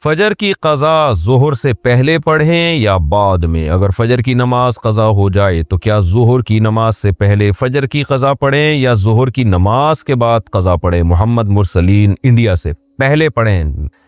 فجر کی قضا ظہر سے پہلے پڑھیں یا بعد میں؟ اگر فجر کی نماز قضا ہو جائے تو کیا ظہر کی نماز سے پہلے فجر کی قضا پڑھیں یا ظہر کی نماز کے بعد قضا پڑھیں؟ محمد مرسلین انڈیا سے، پہلے پڑھیں۔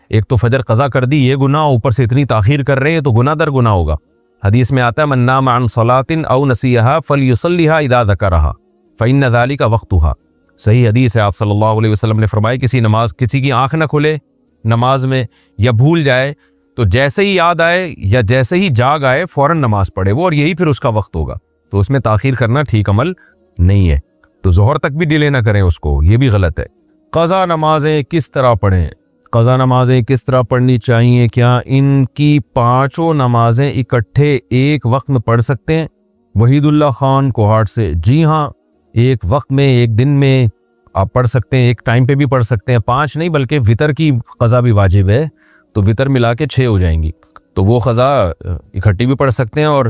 ایک تو فجر قضا کر دی، یہ گناہ، اوپر سے اتنی تاخیر کر رہے ہیں تو گناہ در گناہ ہوگا۔ حدیث میں آتا ہے من نام عن صلاۃ او نسیھا فلیصلیھا اذا ذکرھا فإن ذلک وقتھا۔ صحیح حدیث ہے، آپ صلی اللہ علیہ وسلم نے فرمایا کسی کی آنکھ نہ کھلے نماز میں یا بھول جائے تو جیسے ہی یاد آئے یا جیسے ہی جاگ آئے فوراً نماز پڑھے وہ، اور یہی پھر اس کا وقت ہوگا۔ تو اس میں تاخیر کرنا ٹھیک عمل نہیں ہے، تو ظہر تک بھی ڈیلے نہ کریں اس کو، یہ بھی غلط ہے۔ قضا نمازیں کس طرح پڑھیں؟ قضا نمازیں کس طرح پڑھنی چاہیے؟ کیا ان کی پانچوں نمازیں اکٹھے ایک وقت میں پڑھ سکتے ہیں؟ وحید اللہ خان کوہاٹ سے، جی ہاں، ایک وقت میں، ایک دن میں آپ پڑھ سکتے ہیں، ایک ٹائم پہ بھی پڑھ سکتے ہیں، 5 نہیں بلکہ وطر کی قضا بھی واجب ہے تو وطر ملا کے 6 ہو جائیں گی، تو وہ قضا اکٹھی بھی پڑھ سکتے ہیں۔ اور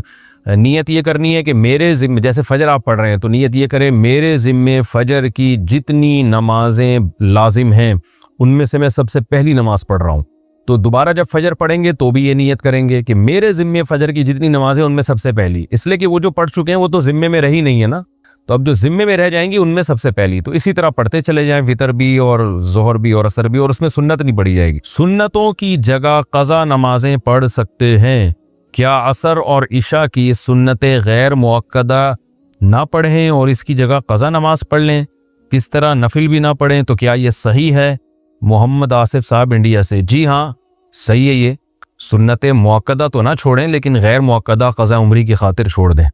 نیت یہ کرنی ہے کہ میرے ذمے، جیسے فجر آپ پڑھ رہے ہیں تو نیت یہ کریں میرے ذمے فجر کی جتنی نمازیں لازم ہیں ان میں سے میں سب سے پہلی نماز پڑھ رہا ہوں، تو دوبارہ جب فجر پڑھیں گے تو بھی یہ نیت کریں گے کہ میرے ذمے فجر کی جتنی نمازیں ان میں سب سے پہلی، اس لیے کہ وہ جو پڑھ چکے ہیں وہ تو ذمے میں رہی نہیں ہے نا، تو اب جو ذمے میں رہ جائیں گی ان میں سب سے پہلی، تو اسی طرح پڑھتے چلے جائیں، وطر بھی اور ظہر بھی اور عصر بھی، اور اس میں سنت نہیں پڑھی جائے گی۔ سنتوں کی جگہ قضا نمازیں پڑھ سکتے ہیں، کیا عصر اور عشاء کی سنتیں غیر مؤکدہ نہ پڑھیں اور اس کی جگہ قضا نماز پڑھ لیں؟ کس طرح نفل بھی نہ پڑھیں تو کیا یہ صحیح ہے؟ محمد آصف صاحب انڈیا سے، جی ہاں صحیح ہے، یہ سنتیں مؤکدہ تو نہ چھوڑیں لیکن غیر مؤکدہ قضا عمری کی خاطر چھوڑ دیں۔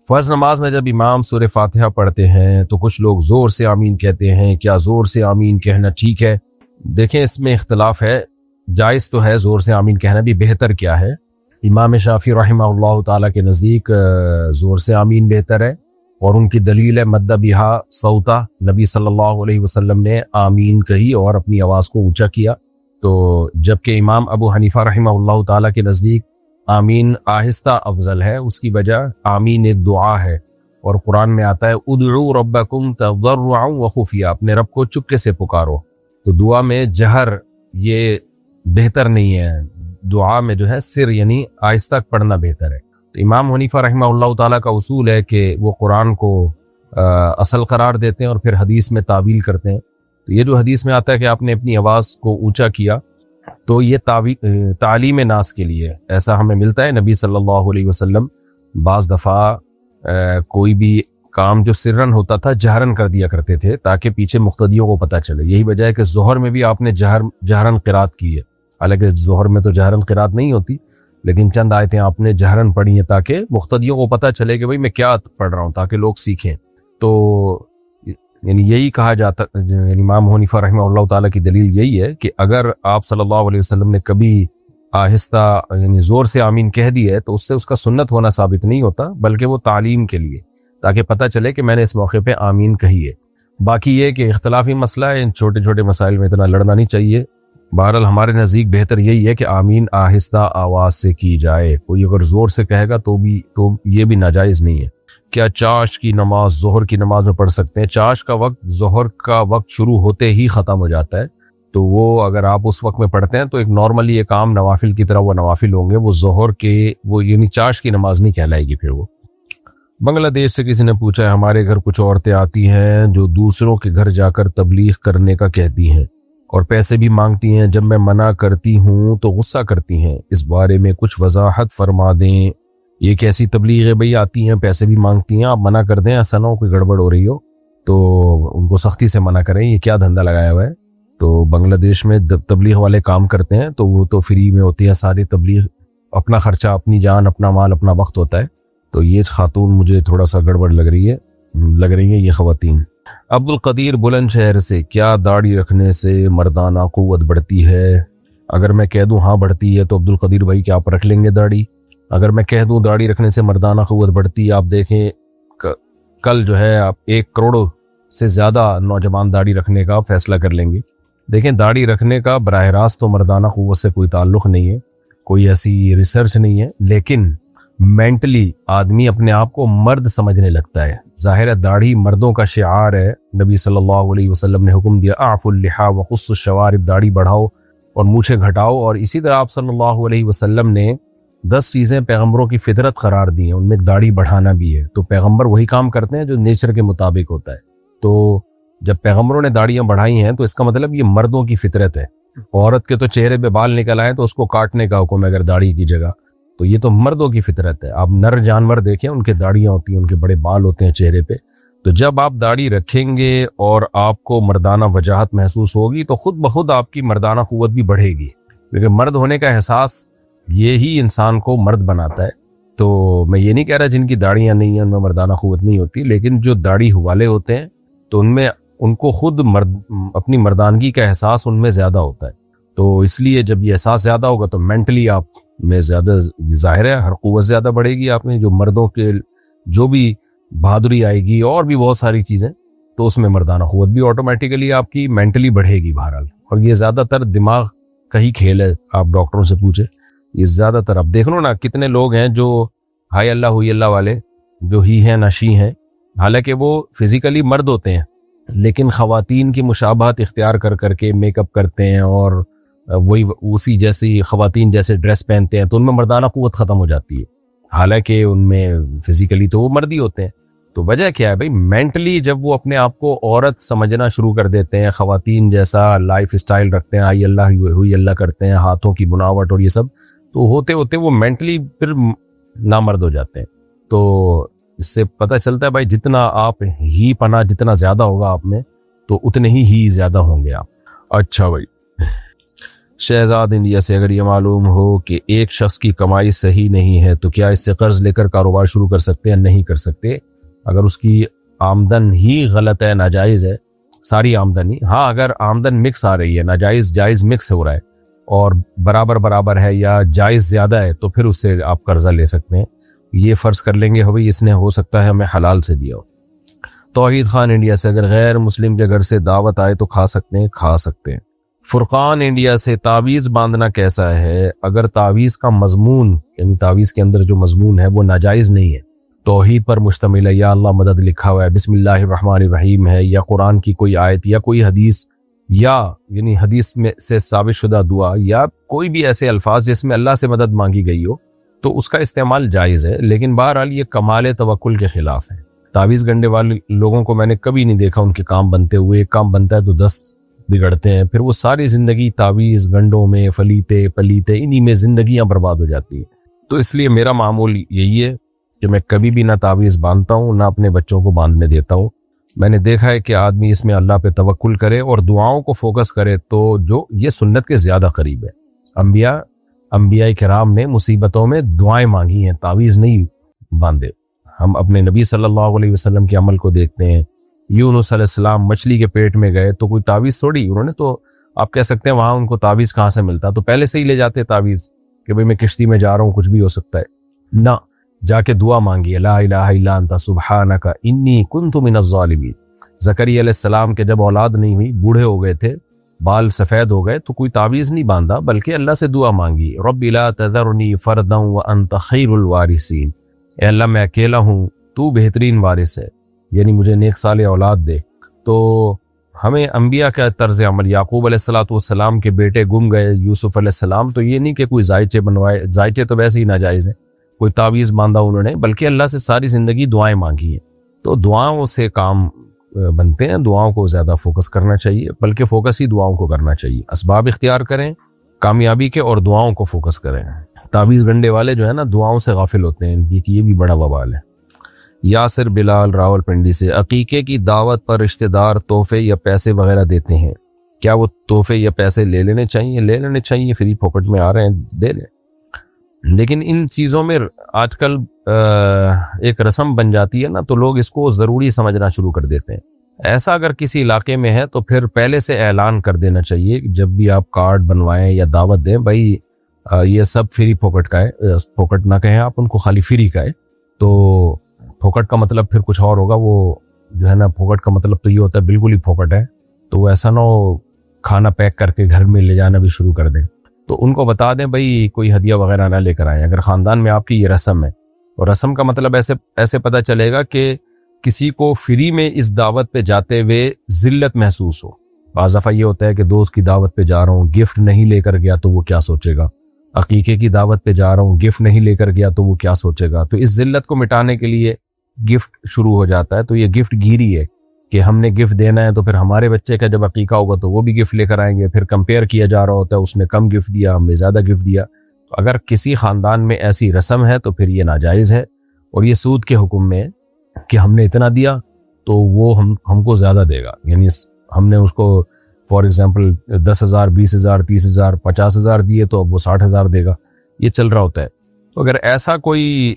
فرض نماز میں جب امام سورہ فاتحہ پڑھتے ہیں تو کچھ لوگ زور سے آمین کہتے ہیں، کیا زور سے آمین کہنا ٹھیک ہے؟ دیکھیں اس میں اختلاف ہے، جائز تو ہے زور سے آمین کہنا بھی، بہتر کیا ہے؟ امام شافعی رحمہ اللہ تعالیٰ کے نزدیک زور سے آمین بہتر ہے، اور ان کی دلیل ہے مد بہا صوتا، نبی صلی اللہ علیہ وسلم نے آمین کہی اور اپنی آواز کو اونچا کیا، تو جبکہ امام ابو حنیفہ رحمہ اللہ تعالیٰ کے نزدیک آمین آہستہ افضل ہے، اس کی وجہ آمین ایک دعا ہے، اور قرآن میں آتا ہے ادعوا ربکم تضرعا وخفیا، اپنے رب کو چپکے سے پکارو، تو دعا میں جہر یہ بہتر نہیں ہے، دعا میں جو ہے سر یعنی آہستہ پڑھنا بہتر ہے۔ تو امام حنیفہ رحمہ اللہ تعالیٰ کا اصول ہے کہ وہ قرآن کو اصل قرار دیتے ہیں اور پھر حدیث میں تعویل کرتے ہیں، تو یہ جو حدیث میں آتا ہے کہ آپ نے اپنی آواز کو اونچا کیا تو یہ تعلیم ناس کے لیے، ایسا ہمیں ملتا ہے نبی صلی اللہ علیہ وسلم بعض دفعہ کوئی بھی کام جو سرن ہوتا تھا جہرن کر دیا کرتے تھے تاکہ پیچھے مقتدیوں کو پتہ چلے، یہی وجہ ہے کہ ظہر میں بھی آپ نے جہرن قرات کی ہے، حالانکہ ظہر میں تو جہرن قرات نہیں ہوتی لیکن چند آیتیں آپ نے جہرن پڑھی ہیں تاکہ مقتدیوں کو پتہ چلے کہ بھئی میں کیا پڑھ رہا ہوں، تاکہ لوگ سیکھیں۔ تو یعنی یہی کہا جاتا، یعنی امام حنیفہ رحمہ اللہ تعالیٰ کی دلیل یہی ہے کہ اگر آپ صلی اللہ علیہ وسلم نے کبھی آہستہ یعنی زور سے آمین کہہ دی ہے تو اس سے اس کا سنت ہونا ثابت نہیں ہوتا، بلکہ وہ تعلیم کے لیے، تاکہ پتہ چلے کہ میں نے اس موقع پہ آمین کہی ہے۔ باقی یہ کہ اختلافی مسئلہ ہے، ان چھوٹے چھوٹے مسائل میں اتنا لڑنا نہیں چاہیے۔ بہرحال ہمارے نزدیک بہتر یہی ہے کہ آمین آہستہ آواز سے کی جائے، کوئی اگر زور سے کہے گا تو یہ بھی ناجائز نہیں ہے۔ کیا چاش کی نماز ظہر کی نماز میں پڑھ سکتے ہیں؟ چاش کا وقت ظہر کا وقت شروع ہوتے ہی ختم ہو جاتا ہے، تو وہ اگر آپ اس وقت میں پڑھتے ہیں تو ایک نارملی ایک عام نوافل کی طرح وہ نوافل ہوں گے، وہ ظہر کے وہ یعنی چاش کی نماز نہیں کہلائے گی پھر وہ۔ بنگلہ دیش سے کسی نے پوچھا ہے ہمارے گھر کچھ عورتیں آتی ہیں جو دوسروں کے گھر جا کر تبلیغ کرنے کا کہتی ہیں اور پیسے بھی مانگتی ہیں، جب میں منع کرتی ہوں تو غصہ کرتی ہیں، اس بارے میں کچھ وضاحت فرما دیں۔ یہ کیسی تبلیغ ہے بھئی؟ آتی ہیں پیسے بھی مانگتی ہیں، آپ منع کر دیں، ایسا نہ ہو کوئی گڑبڑ ہو رہی ہو تو ان کو سختی سے منع کریں، یہ کیا دھندا لگایا ہوا ہے؟ تو بنگلہ دیش میں تبلیغ والے کام کرتے ہیں تو وہ تو فری میں ہوتی ہیں ساری تبلیغ، اپنا خرچہ، اپنی جان، اپنا مال، اپنا وقت ہوتا ہے، تو یہ خاتون مجھے تھوڑا سا گڑبڑ لگ رہی ہیں یہ خواتین۔ عبد القدیر بلند شہر سے، کیا داڑھی رکھنے سے مردانہ قوت بڑھتی ہے؟ اگر میں کہہ دوں ہاں بڑھتی ہے تو عبد القدیر بھائی کیا آپ رکھ لیں گے داڑھی؟ اگر میں کہہ دوں داڑھی رکھنے سے مردانہ قوت بڑھتی ہے، آپ دیکھیں کل جو ہے آپ 1 کروڑ سے زیادہ نوجوان داڑھی رکھنے کا فیصلہ کر لیں گے۔ دیکھیں داڑھی رکھنے کا براہ راست تو مردانہ قوت سے کوئی تعلق نہیں ہے، کوئی ایسی ریسرچ نہیں ہے، لیکن مینٹلی آدمی اپنے آپ کو مرد سمجھنے لگتا ہے۔ ظاہر ہے داڑھی مردوں کا شعار ہے، نبی صلی اللہ علیہ وسلم نے حکم دیا اعفوا اللحیٰ وقصوا الشوارب، داڑھی بڑھاؤ اور مونچھیں گھٹاؤ. اور اسی طرح آپ صلی اللہ علیہ وسلم نے 10 چیزیں پیغمبروں کی فطرت قرار دی ہیں, ان میں داڑھی بڑھانا بھی ہے. تو پیغمبر وہی کام کرتے ہیں جو نیچر کے مطابق ہوتا ہے. تو جب پیغمبروں نے داڑیاں بڑھائی ہیں تو اس کا مطلب یہ مردوں کی فطرت ہے. عورت کے تو چہرے پہ بال نکل آئے تو اس کو کاٹنے کا حکم ہے اگر داڑھی کی جگہ, تو یہ تو مردوں کی فطرت ہے. آپ نر جانور دیکھیں, ان کے داڑیاں ہوتی ہیں, ان کے بڑے بال ہوتے ہیں چہرے پہ. تو جب آپ داڑھی رکھیں گے اور آپ کو مردانہ وجاہت محسوس ہوگی تو خود بخود آپ کی مردانہ قوت بھی بڑھے گی, کیونکہ مرد ہونے کا احساس یہی انسان کو مرد بناتا ہے. تو میں یہ نہیں کہہ رہا جن کی داڑیاں نہیں ہیں ان میں مردانہ قوت نہیں ہوتی, لیکن جو داڑھی والے ہوتے ہیں تو ان کو خود اپنی مردانگی کا احساس ان میں زیادہ ہوتا ہے. تو اس لیے جب یہ احساس زیادہ ہوگا تو مینٹلی آپ میں زیادہ ظاہر ہے ہر قوت زیادہ بڑھے گی آپ میں. جو مردوں کے جو بھی بہادری آئے گی اور بھی بہت ساری چیزیں, تو اس میں مردانہ قوت بھی آٹومیٹیکلی آپ کی مینٹلی بڑھے گی بہرحال. اور یہ زیادہ تر دماغ کا ہی کھیل ہے, آپ ڈاکٹروں سے پوچھیں. یہ زیادہ تر اب دیکھ لو نا کتنے لوگ ہیں جو ہائی اللہ ہوئی اللہ والے, جو ہی ہیں نہ شی ہیں, حالانکہ وہ فزیکلی مرد ہوتے ہیں لیکن خواتین کی مشابہت اختیار کر کے میک اپ کرتے ہیں اور وہی اسی جیسی خواتین جیسے ڈریس پہنتے ہیں, تو ان میں مردانہ قوت ختم ہو جاتی ہے, حالانکہ ان میں فزیکلی تو وہ مرد ہی ہوتے ہیں. تو وجہ کیا ہے بھائی, مینٹلی جب وہ اپنے آپ کو عورت سمجھنا شروع کر دیتے ہیں, خواتین جیسا لائف اسٹائل رکھتے ہیں, ہائی اللہ ہوئی اللہ کرتے ہیں, ہاتھوں کی بناوٹ اور یہ سب, تو ہوتے ہوتے وہ مینٹلی پھر نامرد ہو جاتے ہیں. تو اس سے پتہ چلتا ہے بھائی جتنا آپ ہی پنا جتنا زیادہ ہوگا آپ میں تو اتنے ہی زیادہ ہوں گے آپ. اچھا بھائی, شہزاد انڈیا سے اگر یہ معلوم ہو کہ ایک شخص کی کمائی صحیح نہیں ہے تو کیا اس سے قرض لے کر کاروبار شروع کر سکتے ہیں؟ نہیں کر سکتے. اگر اس کی آمدن ہی غلط ہے, ناجائز ہے ساری آمدنی, ہاں اگر آمدن مکس آ رہی ہے, ناجائز جائز مکس ہو رہا ہے اور برابر ہے یا جائز زیادہ ہے, تو پھر اس سے آپ قرضہ لے سکتے ہیں. یہ فرض کر لیں گے بھائی اس نے ہو سکتا ہے ہمیں حلال سے دیا ہو. توحید خان انڈیا سے اگر غیر مسلم کے گھر سے دعوت آئے تو کھا سکتے ہیں؟ کھا سکتے ہیں. فرقان انڈیا سے تعویذ باندھنا کیسا ہے اگر تعویذ کا مضمون یعنی تعویذ کے اندر جو مضمون ہے وہ ناجائز نہیں ہے, توحید پر مشتمل ہے, یا اللہ مدد لکھا ہوا ہے, بسم اللہ الرحمن الرحیم ہے, یا قرآن کی کوئی آیت یا کوئی حدیث, یا یعنی حدیث میں سے ثابت شدہ دعا یا کوئی بھی ایسے الفاظ جس میں اللہ سے مدد مانگی گئی ہو, تو اس کا استعمال جائز ہے. لیکن بہرحال یہ کمال توکل کے خلاف ہے. تعویذ گنڈے والے لوگوں کو میں نے کبھی نہیں دیکھا ان کے کام بنتے ہوئے. ایک کام بنتا ہے تو 10 بگڑتے ہیں, پھر وہ ساری زندگی تعویذ گنڈوں میں پلیتے انہی میں زندگیاں برباد ہو جاتی ہیں. تو اس لیے میرا معمول یہی ہے کہ میں کبھی بھی نہ تعویذ باندھتا ہوں نہ اپنے بچوں کو باندھنے دیتا ہوں. میں نے دیکھا ہے کہ آدمی اس میں اللہ پہ توکل کرے اور دعاؤں کو فوکس کرے تو جو یہ سنت کے زیادہ قریب ہے. انبیاء کرام نے مصیبتوں میں دعائیں مانگی ہیں, تعویذ نہیں باندھے. ہم اپنے نبی صلی اللہ علیہ وسلم کے عمل کو دیکھتے ہیں. یونس علیہ السلام مچھلی کے پیٹ میں گئے تو کوئی تعویذ تھوڑی, انہوں نے تو آپ کہہ سکتے ہیں وہاں ان کو تعویذ کہاں سے ملتا, تو پہلے سے ہی لے جاتے تعویذ کہ بھئی میں کشتی میں جا رہا ہوں کچھ بھی ہو سکتا ہے. نہ, جا کے دعا مانگی, لا الہ الا انت سبحانک انی کنت من الظالمین. زکریا علیہ السلام کے جب اولاد نہیں ہوئی, بوڑھے ہو گئے تھے, بال سفید ہو گئے, تو کوئی تعویذ نہیں باندھا بلکہ اللہ سے دعا مانگی, رب لا تذرنی فردا وانت خیر الوارثین, اے اللہ میں اکیلا ہوں, تو بہترین وارث ہے, یعنی مجھے نیک صالح اولاد دے. تو ہمیں انبیاء کا طرز عمل, یعقوب علیہ السلام کے بیٹے گم گئے, یوسف علیہ السلام, تو یہ نہیں کہ کوئی زائچے بنوائے, زائچے تو ویسے ہی ناجائز ہیں, کوئی تعویذ باندھا انہوں نے, بلکہ اللہ سے ساری زندگی دعائیں مانگی ہیں. تو دعاؤں سے کام بنتے ہیں, دعاؤں کو زیادہ فوکس کرنا چاہیے, بلکہ فوکس ہی دعاؤں کو کرنا چاہیے. اسباب اختیار کریں کامیابی کے اور دعاؤں کو فوکس کریں. تعویذ گنڈے والے جو ہے نا دعاؤں سے غافل ہوتے ہیں, یہ بھی بڑا وبال ہے. یاسر بلال راول پنڈی سے عقیقے کی دعوت پر رشتہ دار تحفے یا پیسے وغیرہ دیتے ہیں, کیا وہ تحفے یا پیسے لے لینے چاہیے؟ لے لینے چاہیے, فری پاکٹ میں آ رہے ہیں دے لیں. لیکن ان چیزوں میں آج کل ایک رسم بن جاتی ہے نا, تو لوگ اس کو ضروری سمجھنا شروع کر دیتے ہیں. ایسا اگر کسی علاقے میں ہے تو پھر پہلے سے اعلان کر دینا چاہیے, جب بھی آپ کارڈ بنوائیں یا دعوت دیں, بھائی یہ سب فری پاکٹ کا ہے. پاکٹ نہ کہیں آپ ان کو, خالی فری کا ہے. تو پھوکٹ کا مطلب پھر کچھ اور ہوگا, وہ جو ہے نا پھوکٹ کا مطلب تو یہ ہوتا ہے بالکل ہی پھوکٹ ہے. تو وہ ایسا نہ ہو کھانا پیک کر کے گھر میں لے جانا بھی شروع کر دیں. تو ان کو بتا دیں بھائی کوئی ہدیہ وغیرہ نہ لے کر آئیں, اگر خاندان میں آپ کی یہ رسم ہے. اور رسم کا مطلب ایسے پتہ چلے گا کہ کسی کو فری میں اس دعوت پہ جاتے ہوئے ذلت محسوس ہو, بعض دفعہ یہ ہوتا ہے کہ دوست کی دعوت پہ جا رہا ہوں، گفٹ نہیں لے کر گیا تو وہ کیا سوچے گا، عقیقے کی دعوت پہ جا رہا ہوں، گفٹ نہیں لے کر گیا تو وہ کیا سوچے گا. تو اس ذلت کو مٹانے کے لیے گفٹ شروع ہو جاتا ہے. تو یہ گفٹ گیری ہے کہ ہم نے گفٹ دینا ہے، تو پھر ہمارے بچے کا جب عقیقہ ہوگا تو وہ بھی گفٹ لے کر آئیں گے، پھر کمپیئر کیا جا رہا ہوتا ہے، اس نے کم گفٹ دیا، ہم نے زیادہ گفٹ دیا. تو اگر کسی خاندان میں ایسی رسم ہے تو پھر یہ ناجائز ہے، اور یہ سود کے حکم میں کہ ہم نے اتنا دیا تو وہ ہم کو زیادہ دے گا. یعنی ہم نے اس کو فار ایگزامپل 10,000 20,000 30,000 50,000 دیے تو اب وہ 60,000 دے گا. یہ چل رہا ہوتا ہے. تو اگر ایسا کوئی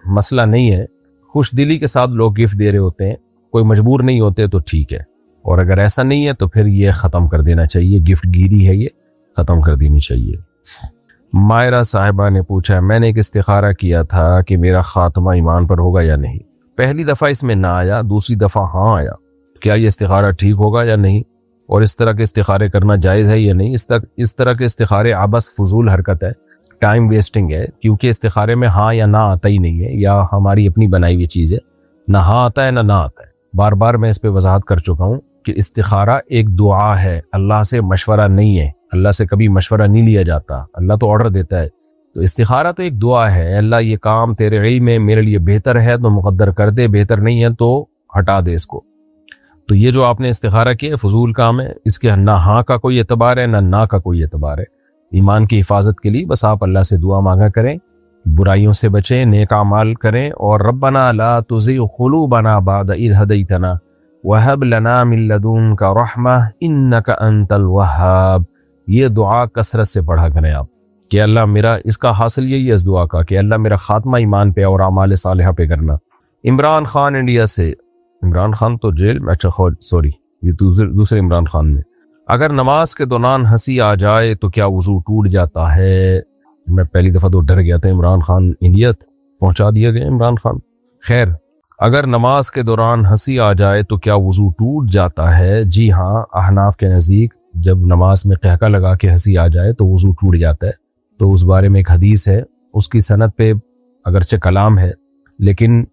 مسئلہ نہیں ہے، خوش دلی کے ساتھ لوگ گفٹ دے رہے ہوتے ہیں، کوئی مجبور نہیں ہوتے، تو ٹھیک ہے. اور اگر ایسا نہیں ہے تو پھر یہ ختم کر دینا چاہیے، گفٹ گیری ہے، یہ ختم کر دینی چاہیے. مائرہ صاحبہ نے پوچھا، میں نے ایک استخارہ کیا تھا کہ میرا خاتمہ ایمان پر ہوگا یا نہیں. پہلی دفعہ اس میں نہ آیا، دوسری دفعہ ہاں آیا. کیا یہ استخارہ ٹھیک ہوگا یا نہیں، اور اس طرح کے استخارے کرنا جائز ہے یا نہیں؟ اس طرح کے استخارے عبث فضول حرکت ہے، ٹائم ویسٹنگ ہے، کیونکہ استخارے میں ہاں یا نہ آتا ہی نہیں ہے، یا ہماری اپنی بنائی ہوئی چیز ہے. نہ ہاں آتا ہے نہ آتا ہے. بار بار میں اس پہ وضاحت کر چکا ہوں کہ استخارہ ایک دعا ہے، اللہ سے مشورہ نہیں ہے. اللہ سے کبھی مشورہ نہیں لیا جاتا، اللہ تو آرڈر دیتا ہے. تو استخارہ تو ایک دعا ہے، اللہ یہ کام تیرے علم میں میرے لیے بہتر ہے تو مقدر کر دے، بہتر نہیں ہے تو ہٹا دے اس کو. تو یہ جو آپ نے استخارہ کیا فضول کام ہے، اس کے نہ ہاں کا کوئی اعتبار ہے نہ کا کوئی اعتبار ہے. ایمان کی حفاظت کے لیے بس آپ اللہ سے دعا مانگا کریں، برائیوں سے بچیں، نیک اعمال کریں، اور ربنا لا تزغ قلوبنا بعد اذ ہدیتنا وہب لنا من لدنک رحمہ انک انت الوہاب. یہ دعا کثرت سے پڑھا کریں آپ کہ اللہ میرا، اس کا حاصل یہی ہے اس دعا کا کہ اللہ میرا خاتمہ ایمان پہ اور اعمال صالحہ پہ کرنا. عمران خان انڈیا سے، عمران خان تو جیل میں، اچھا سوری یہ دوسرے عمران خان میں، اگر نماز کے دوران ہنسی آ جائے تو کیا وضو ٹوٹ جاتا ہے؟ میں پہلی دفعہ تو ڈر گیا تھا. عمران خان انڈیا پہنچا دیا گیا عمران خان. خیر، اگر نماز کے دوران ہنسی آ جائے تو کیا وضو ٹوٹ جاتا ہے؟ جی ہاں، احناف کے نزدیک جب نماز میں قہقہ لگا کے ہنسی آ جائے تو وضو ٹوٹ جاتا ہے. تو اس بارے میں ایک حدیث ہے، اس کی سند پہ اگرچہ کلام ہے، لیکن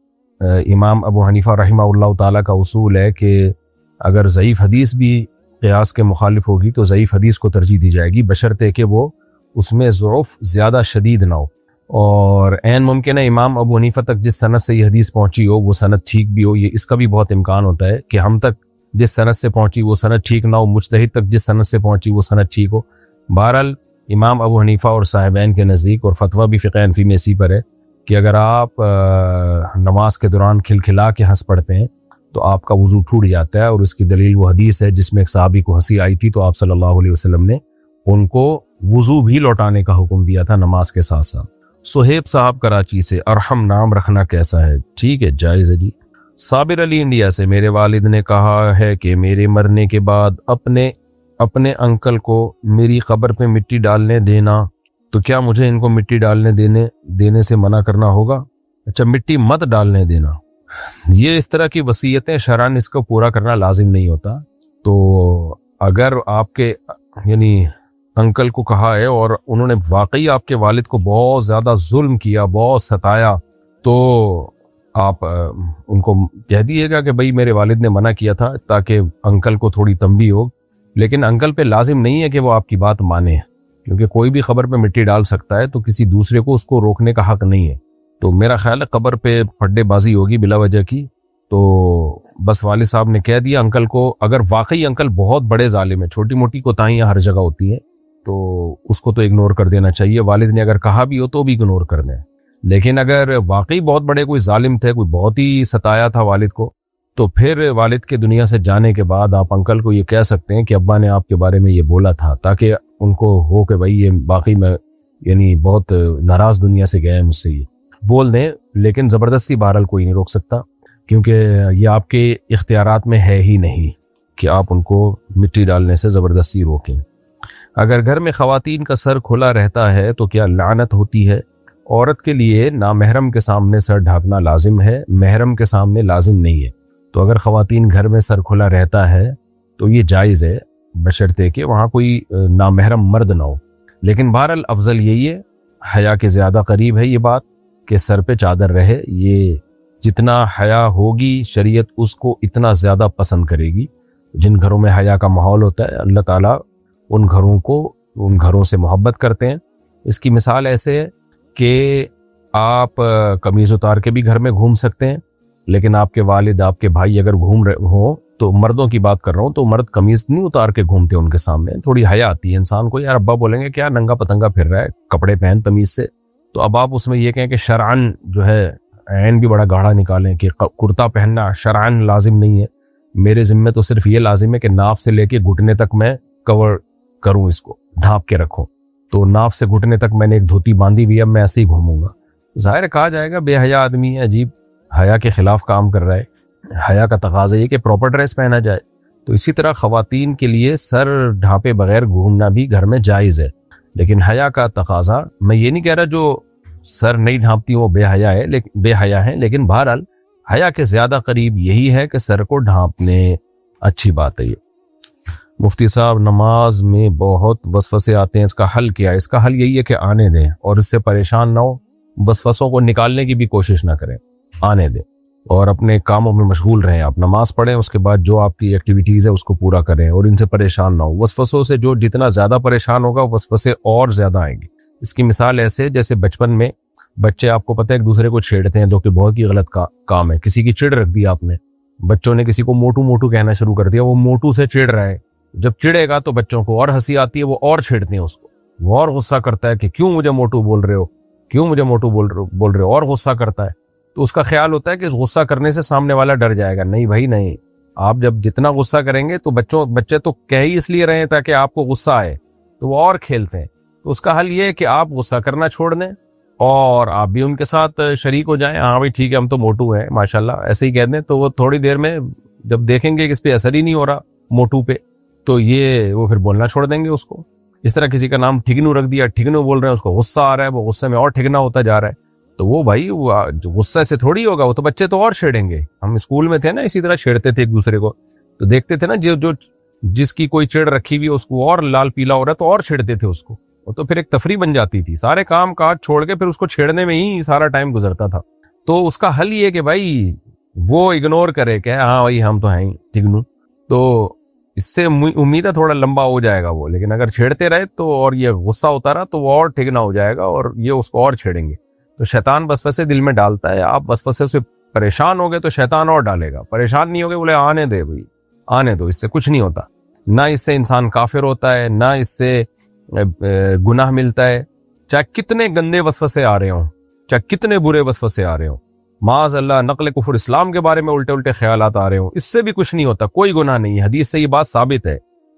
امام ابو حنیفہ رحمہ اللہ تعالیٰ کا اصول ہے کہ اگر ضعیف حدیث بھی قیاس کے مخالف ہوگی تو ضعیف حدیث کو ترجیح دی جائے گی، بشرطے کہ وہ اس میں ضعف زیادہ شدید نہ ہو. اور عین ممکن ہے امام ابو حنیفہ تک جس سند سے یہ حدیث پہنچی ہو وہ سند ٹھیک بھی ہو. یہ اس کا بھی بہت امکان ہوتا ہے کہ ہم تک جس سند سے پہنچی وہ سند ٹھیک نہ ہو، مجتہد تک جس سند سے پہنچی وہ سند ٹھیک ہو. بہرحال امام ابو حنیفہ اور صاحبین کے نزدیک، اور فتویٰ بھی فقہ حنفی میں اسی پر ہے، کہ اگر آپ نماز کے دوران کھلکھلا کے ہنس پڑتے ہیں تو آپ کا وضو ٹوٹ جاتا ہے. اور اس کی دلیل وہ حدیث ہے جس میں ایک صحابی کو ہنسی آئی تھی تو آپ صلی اللہ علیہ وسلم نے ان کو وضو بھی لوٹانے کا حکم دیا تھا نماز کے ساتھ ساتھ. سہیب صاحب کراچی سے، ارحم نام رکھنا کیسا ہے؟ ٹھیک ہے، جائز ہے جی. صابر علی انڈیا سے، میرے والد نے کہا ہے کہ میرے مرنے کے بعد اپنے انکل کو میری قبر پہ مٹی ڈالنے دینا، تو کیا مجھے ان کو مٹی ڈالنے دینے سے منع کرنا ہوگا؟ اچھا، مٹی مت ڈالنے دینا، یہ اس طرح کی وصیتیں شرعاً اس کو پورا کرنا لازم نہیں ہوتا. تو اگر آپ کے یعنی انکل کو کہا ہے اور انہوں نے واقعی آپ کے والد کو بہت زیادہ ظلم کیا، بہت ستایا، تو آپ ان کو کہہ دیے گا کہ بھئی میرے والد نے منع کیا تھا، تاکہ انکل کو تھوڑی تنبیہ ہو. لیکن انکل پہ لازم نہیں ہے کہ وہ آپ کی بات مانے، کیونکہ کوئی بھی قبر پہ مٹی ڈال سکتا ہے، تو کسی دوسرے کو اس کو روکنے کا حق نہیں ہے. تو میرا خیال ہے قبر پہ پھڈے بازی ہوگی بلا وجہ کی. تو بس والد صاحب نے کہہ دیا انکل کو، اگر واقعی انکل بہت بڑے ظالم ہیں، چھوٹی موٹی کوتاہیاں ہر جگہ ہوتی ہیں، تو اس کو تو اگنور کر دینا چاہیے. والد نے اگر کہا بھی ہو تو بھی اگنور کر دیں. لیکن اگر واقعی بہت بڑے کوئی ظالم تھے، کوئی بہت ہی ستایا تھا والد کو، تو پھر والد کے دنیا سے جانے کے بعد آپ انکل کو یہ کہہ سکتے ہیں کہ ابا نے آپ کے بارے میں یہ بولا تھا، تاکہ ان کو ہو کہ بھائی یہ باقی میں یعنی بہت ناراض دنیا سے گئے ہیں مجھ سے، یہ بول دیں. لیکن زبردستی بہرحال کوئی نہیں روک سکتا، کیونکہ یہ آپ کے اختیارات میں ہے ہی نہیں کہ آپ ان کو مٹی ڈالنے سے زبردستی روکیں. اگر گھر میں خواتین کا سر کھلا رہتا ہے تو کیا لعنت ہوتی ہے؟ عورت کے لیے نامحرم کے سامنے سر ڈھانکنا لازم ہے، محرم کے سامنے لازم نہیں ہے. تو اگر خواتین گھر میں سر کھلا رہتا ہے تو یہ جائز ہے، بشرطے کہ وہاں کوئی نامحرم مرد نہ ہو. لیکن بہرحال افضل یہی ہے، حیا کے زیادہ قریب ہے یہ بات کہ سر پہ چادر رہے. یہ جتنا حیا ہوگی شریعت اس کو اتنا زیادہ پسند کرے گی. جن گھروں میں حیا کا ماحول ہوتا ہے اللہ تعالیٰ ان گھروں سے محبت کرتے ہیں۔ اس کی مثال ایسے ہے کہ آپ قمیض اتار کے بھی گھر میں گھوم سکتے ہیں، لیکن آپ کے والد آپ کے بھائی اگر گھوم رہے ہوں، تو مردوں کی بات کر رہا ہوں، تو مرد قمیض نہیں اتار کے گھومتے ان کے سامنے، تھوڑی حیا آتی ہے انسان کو، یار ابا بولیں گے کیا ننگا پتنگا پھر رہا ہے، کپڑے پہن تمیز سے۔ تو اب آپ اس میں یہ کہیں کہ شرعن جو ہے عین بھی بڑا گاڑھا نکالیں کہ کرتا پہننا شرعن لازم نہیں ہے، میرے ذمہ تو صرف یہ لازم ہے کہ ناف سے لے کے گھٹنے تک میں کور کروں، اس کو ڈھانپ کے رکھوں، تو ناف سے گھٹنے تک میں نے ایک دھوتی باندھی ہوئی، اب میں ایسے ہی گھوموں گا۔ ظاہر کہا جائے گا بے حیا آدمی ہے، عجیب حیا کے خلاف کام کر رہا ہے۔ حیا کا تقاضا یہ کہ پراپر ڈریس پہنا جائے، تو اسی طرح خواتین کے لیے سر ڈھانپے بغیر گھومنا بھی گھر میں جائز ہے، لیکن حیا کا تقاضا، میں یہ نہیں کہہ رہا جو سر نہیں ڈھانپتی وہ بے حیا ہیں، لیکن بہرحال حیا کے زیادہ قریب یہی ہے کہ سر کو ڈھانپنے، اچھی بات ہے یہ۔ مفتی صاحب نماز میں بہت وسوسے آتے ہیں، اس کا حل کیا ہے؟ اس کا حل یہی ہے کہ آنے دیں اور اس سے پریشان نہ ہو، وسوسوں کو نکالنے کی بھی کوشش نہ کریں، آنے دیں اور اپنے کاموں میں مشغول رہیں۔ آپ نماز پڑھیں، اس کے بعد جو آپ کی ایکٹیویٹیز ہے اس کو پورا کریں اور ان سے پریشان نہ ہو۔ وسوسوں سے جو جتنا زیادہ پریشان ہوگا وسوسے اور زیادہ آئیں گے۔ اس کی مثال ایسے جیسے بچپن میں بچے، آپ کو پتہ ہے، ایک دوسرے کو چھیڑتے ہیں، جو کہ بہت ہی غلط کام ہے۔ کسی کی چڑ رکھ دی آپ نے، بچوں نے کسی کو موٹو موٹو کہنا شروع کر دیا، وہ موٹو سے چڑ رہا ہے، جب چڑے گا تو بچوں کو اور ہنسی آتی ہے، وہ اور چھیڑتے ہیں اس کو، وہ اور غصہ کرتا ہے کہ کیوں مجھے موٹو بول رہے ہو، کیوں مجھے موٹو بول رہے ہو، اور غصہ کرتا ہے۔ تو اس کا خیال ہوتا ہے کہ اس غصہ کرنے سے سامنے والا ڈر جائے گا، نہیں بھائی نہیں، آپ جب جتنا غصہ کریں گے تو بچے تو کہہ ہی اس لیے رہے ہیں تاکہ آپ کو غصہ آئے، تو وہ اور کھیلتے ہیں۔ تو اس کا حل یہ ہے کہ آپ غصہ کرنا چھوڑ دیں اور آپ بھی ان کے ساتھ شریک ہو جائیں، ہاں بھائی ٹھیک ہے ہم تو موٹو ہیں ماشاءاللہ، ایسے ہی کہہ دیں، تو وہ تھوڑی دیر میں جب دیکھیں گے کہ اس پہ اثر ہی نہیں ہو رہا موٹو پہ، تو وہ پھر بولنا چھوڑ دیں گے اس کو۔ اس طرح کسی کا نام ٹھگنو رکھ دیا، ٹھگنو بول رہے ہیں، اس کو غصہ آ رہا ہے، وہ غصے میں اور ٹھگنا ہوتا جا رہا ہے، تو وہ بھائی جو غصے سے تھوڑی ہوگا، وہ تو بچے تو اور چھیڑیں گے۔ ہم اسکول میں تھے نا، اسی طرح چھیڑتے تھے ایک دوسرے کو، تو دیکھتے تھے نا جو جس کی کوئی چڑ رکھی ہوئی اس کو اور لال پیلا ہو رہا ہے تو اور چھیڑتے تھے اس کو، وہ تو پھر ایک تفریح بن جاتی تھی، سارے کام کاج چھوڑ کے پھر اس کو چھیڑنے میں ہی سارا ٹائم گزرتا تھا۔ تو اس کا حل یہ کہ بھائی وہ اگنور کرے کہ ہاں بھائی ہم تو ہیں ٹھگنو، تو اس سے امید ہے تھوڑا لمبا ہو جائے گا وہ، لیکن اگر چھیڑتے رہے تو اور یہ غصہ ہوتا رہا تو وہ اور ٹھگنا ہو جائے گا اور یہ اس کو اور چھیڑیں گے۔ تو شیطان وسوسے دل میں ڈالتا ہے، آپ وسوسے سے پریشان ہو گئے تو شیطان اور ڈالے گا، پریشان نہیں ہوگے بولے آنے دے بھائی، آنے دو، اس سے کچھ نہیں ہوتا، نہ اس سے انسان کافر ہوتا ہے، نہ اس سے گناہ ملتا ہے، چاہے کتنے گندے وسوسے آ رہے ہوں، چاہے کتنے برے وسوسے آ رہے ہوں، معاذ اللہ نقل کفر اسلام کے بارے میں الٹے الٹے خیالات آ رہے ہوں، اس سے بھی کچھ نہیں ہوتا، کوئی گناہ نہیں ہے، حدیث سے یہ بات ثابت ہے،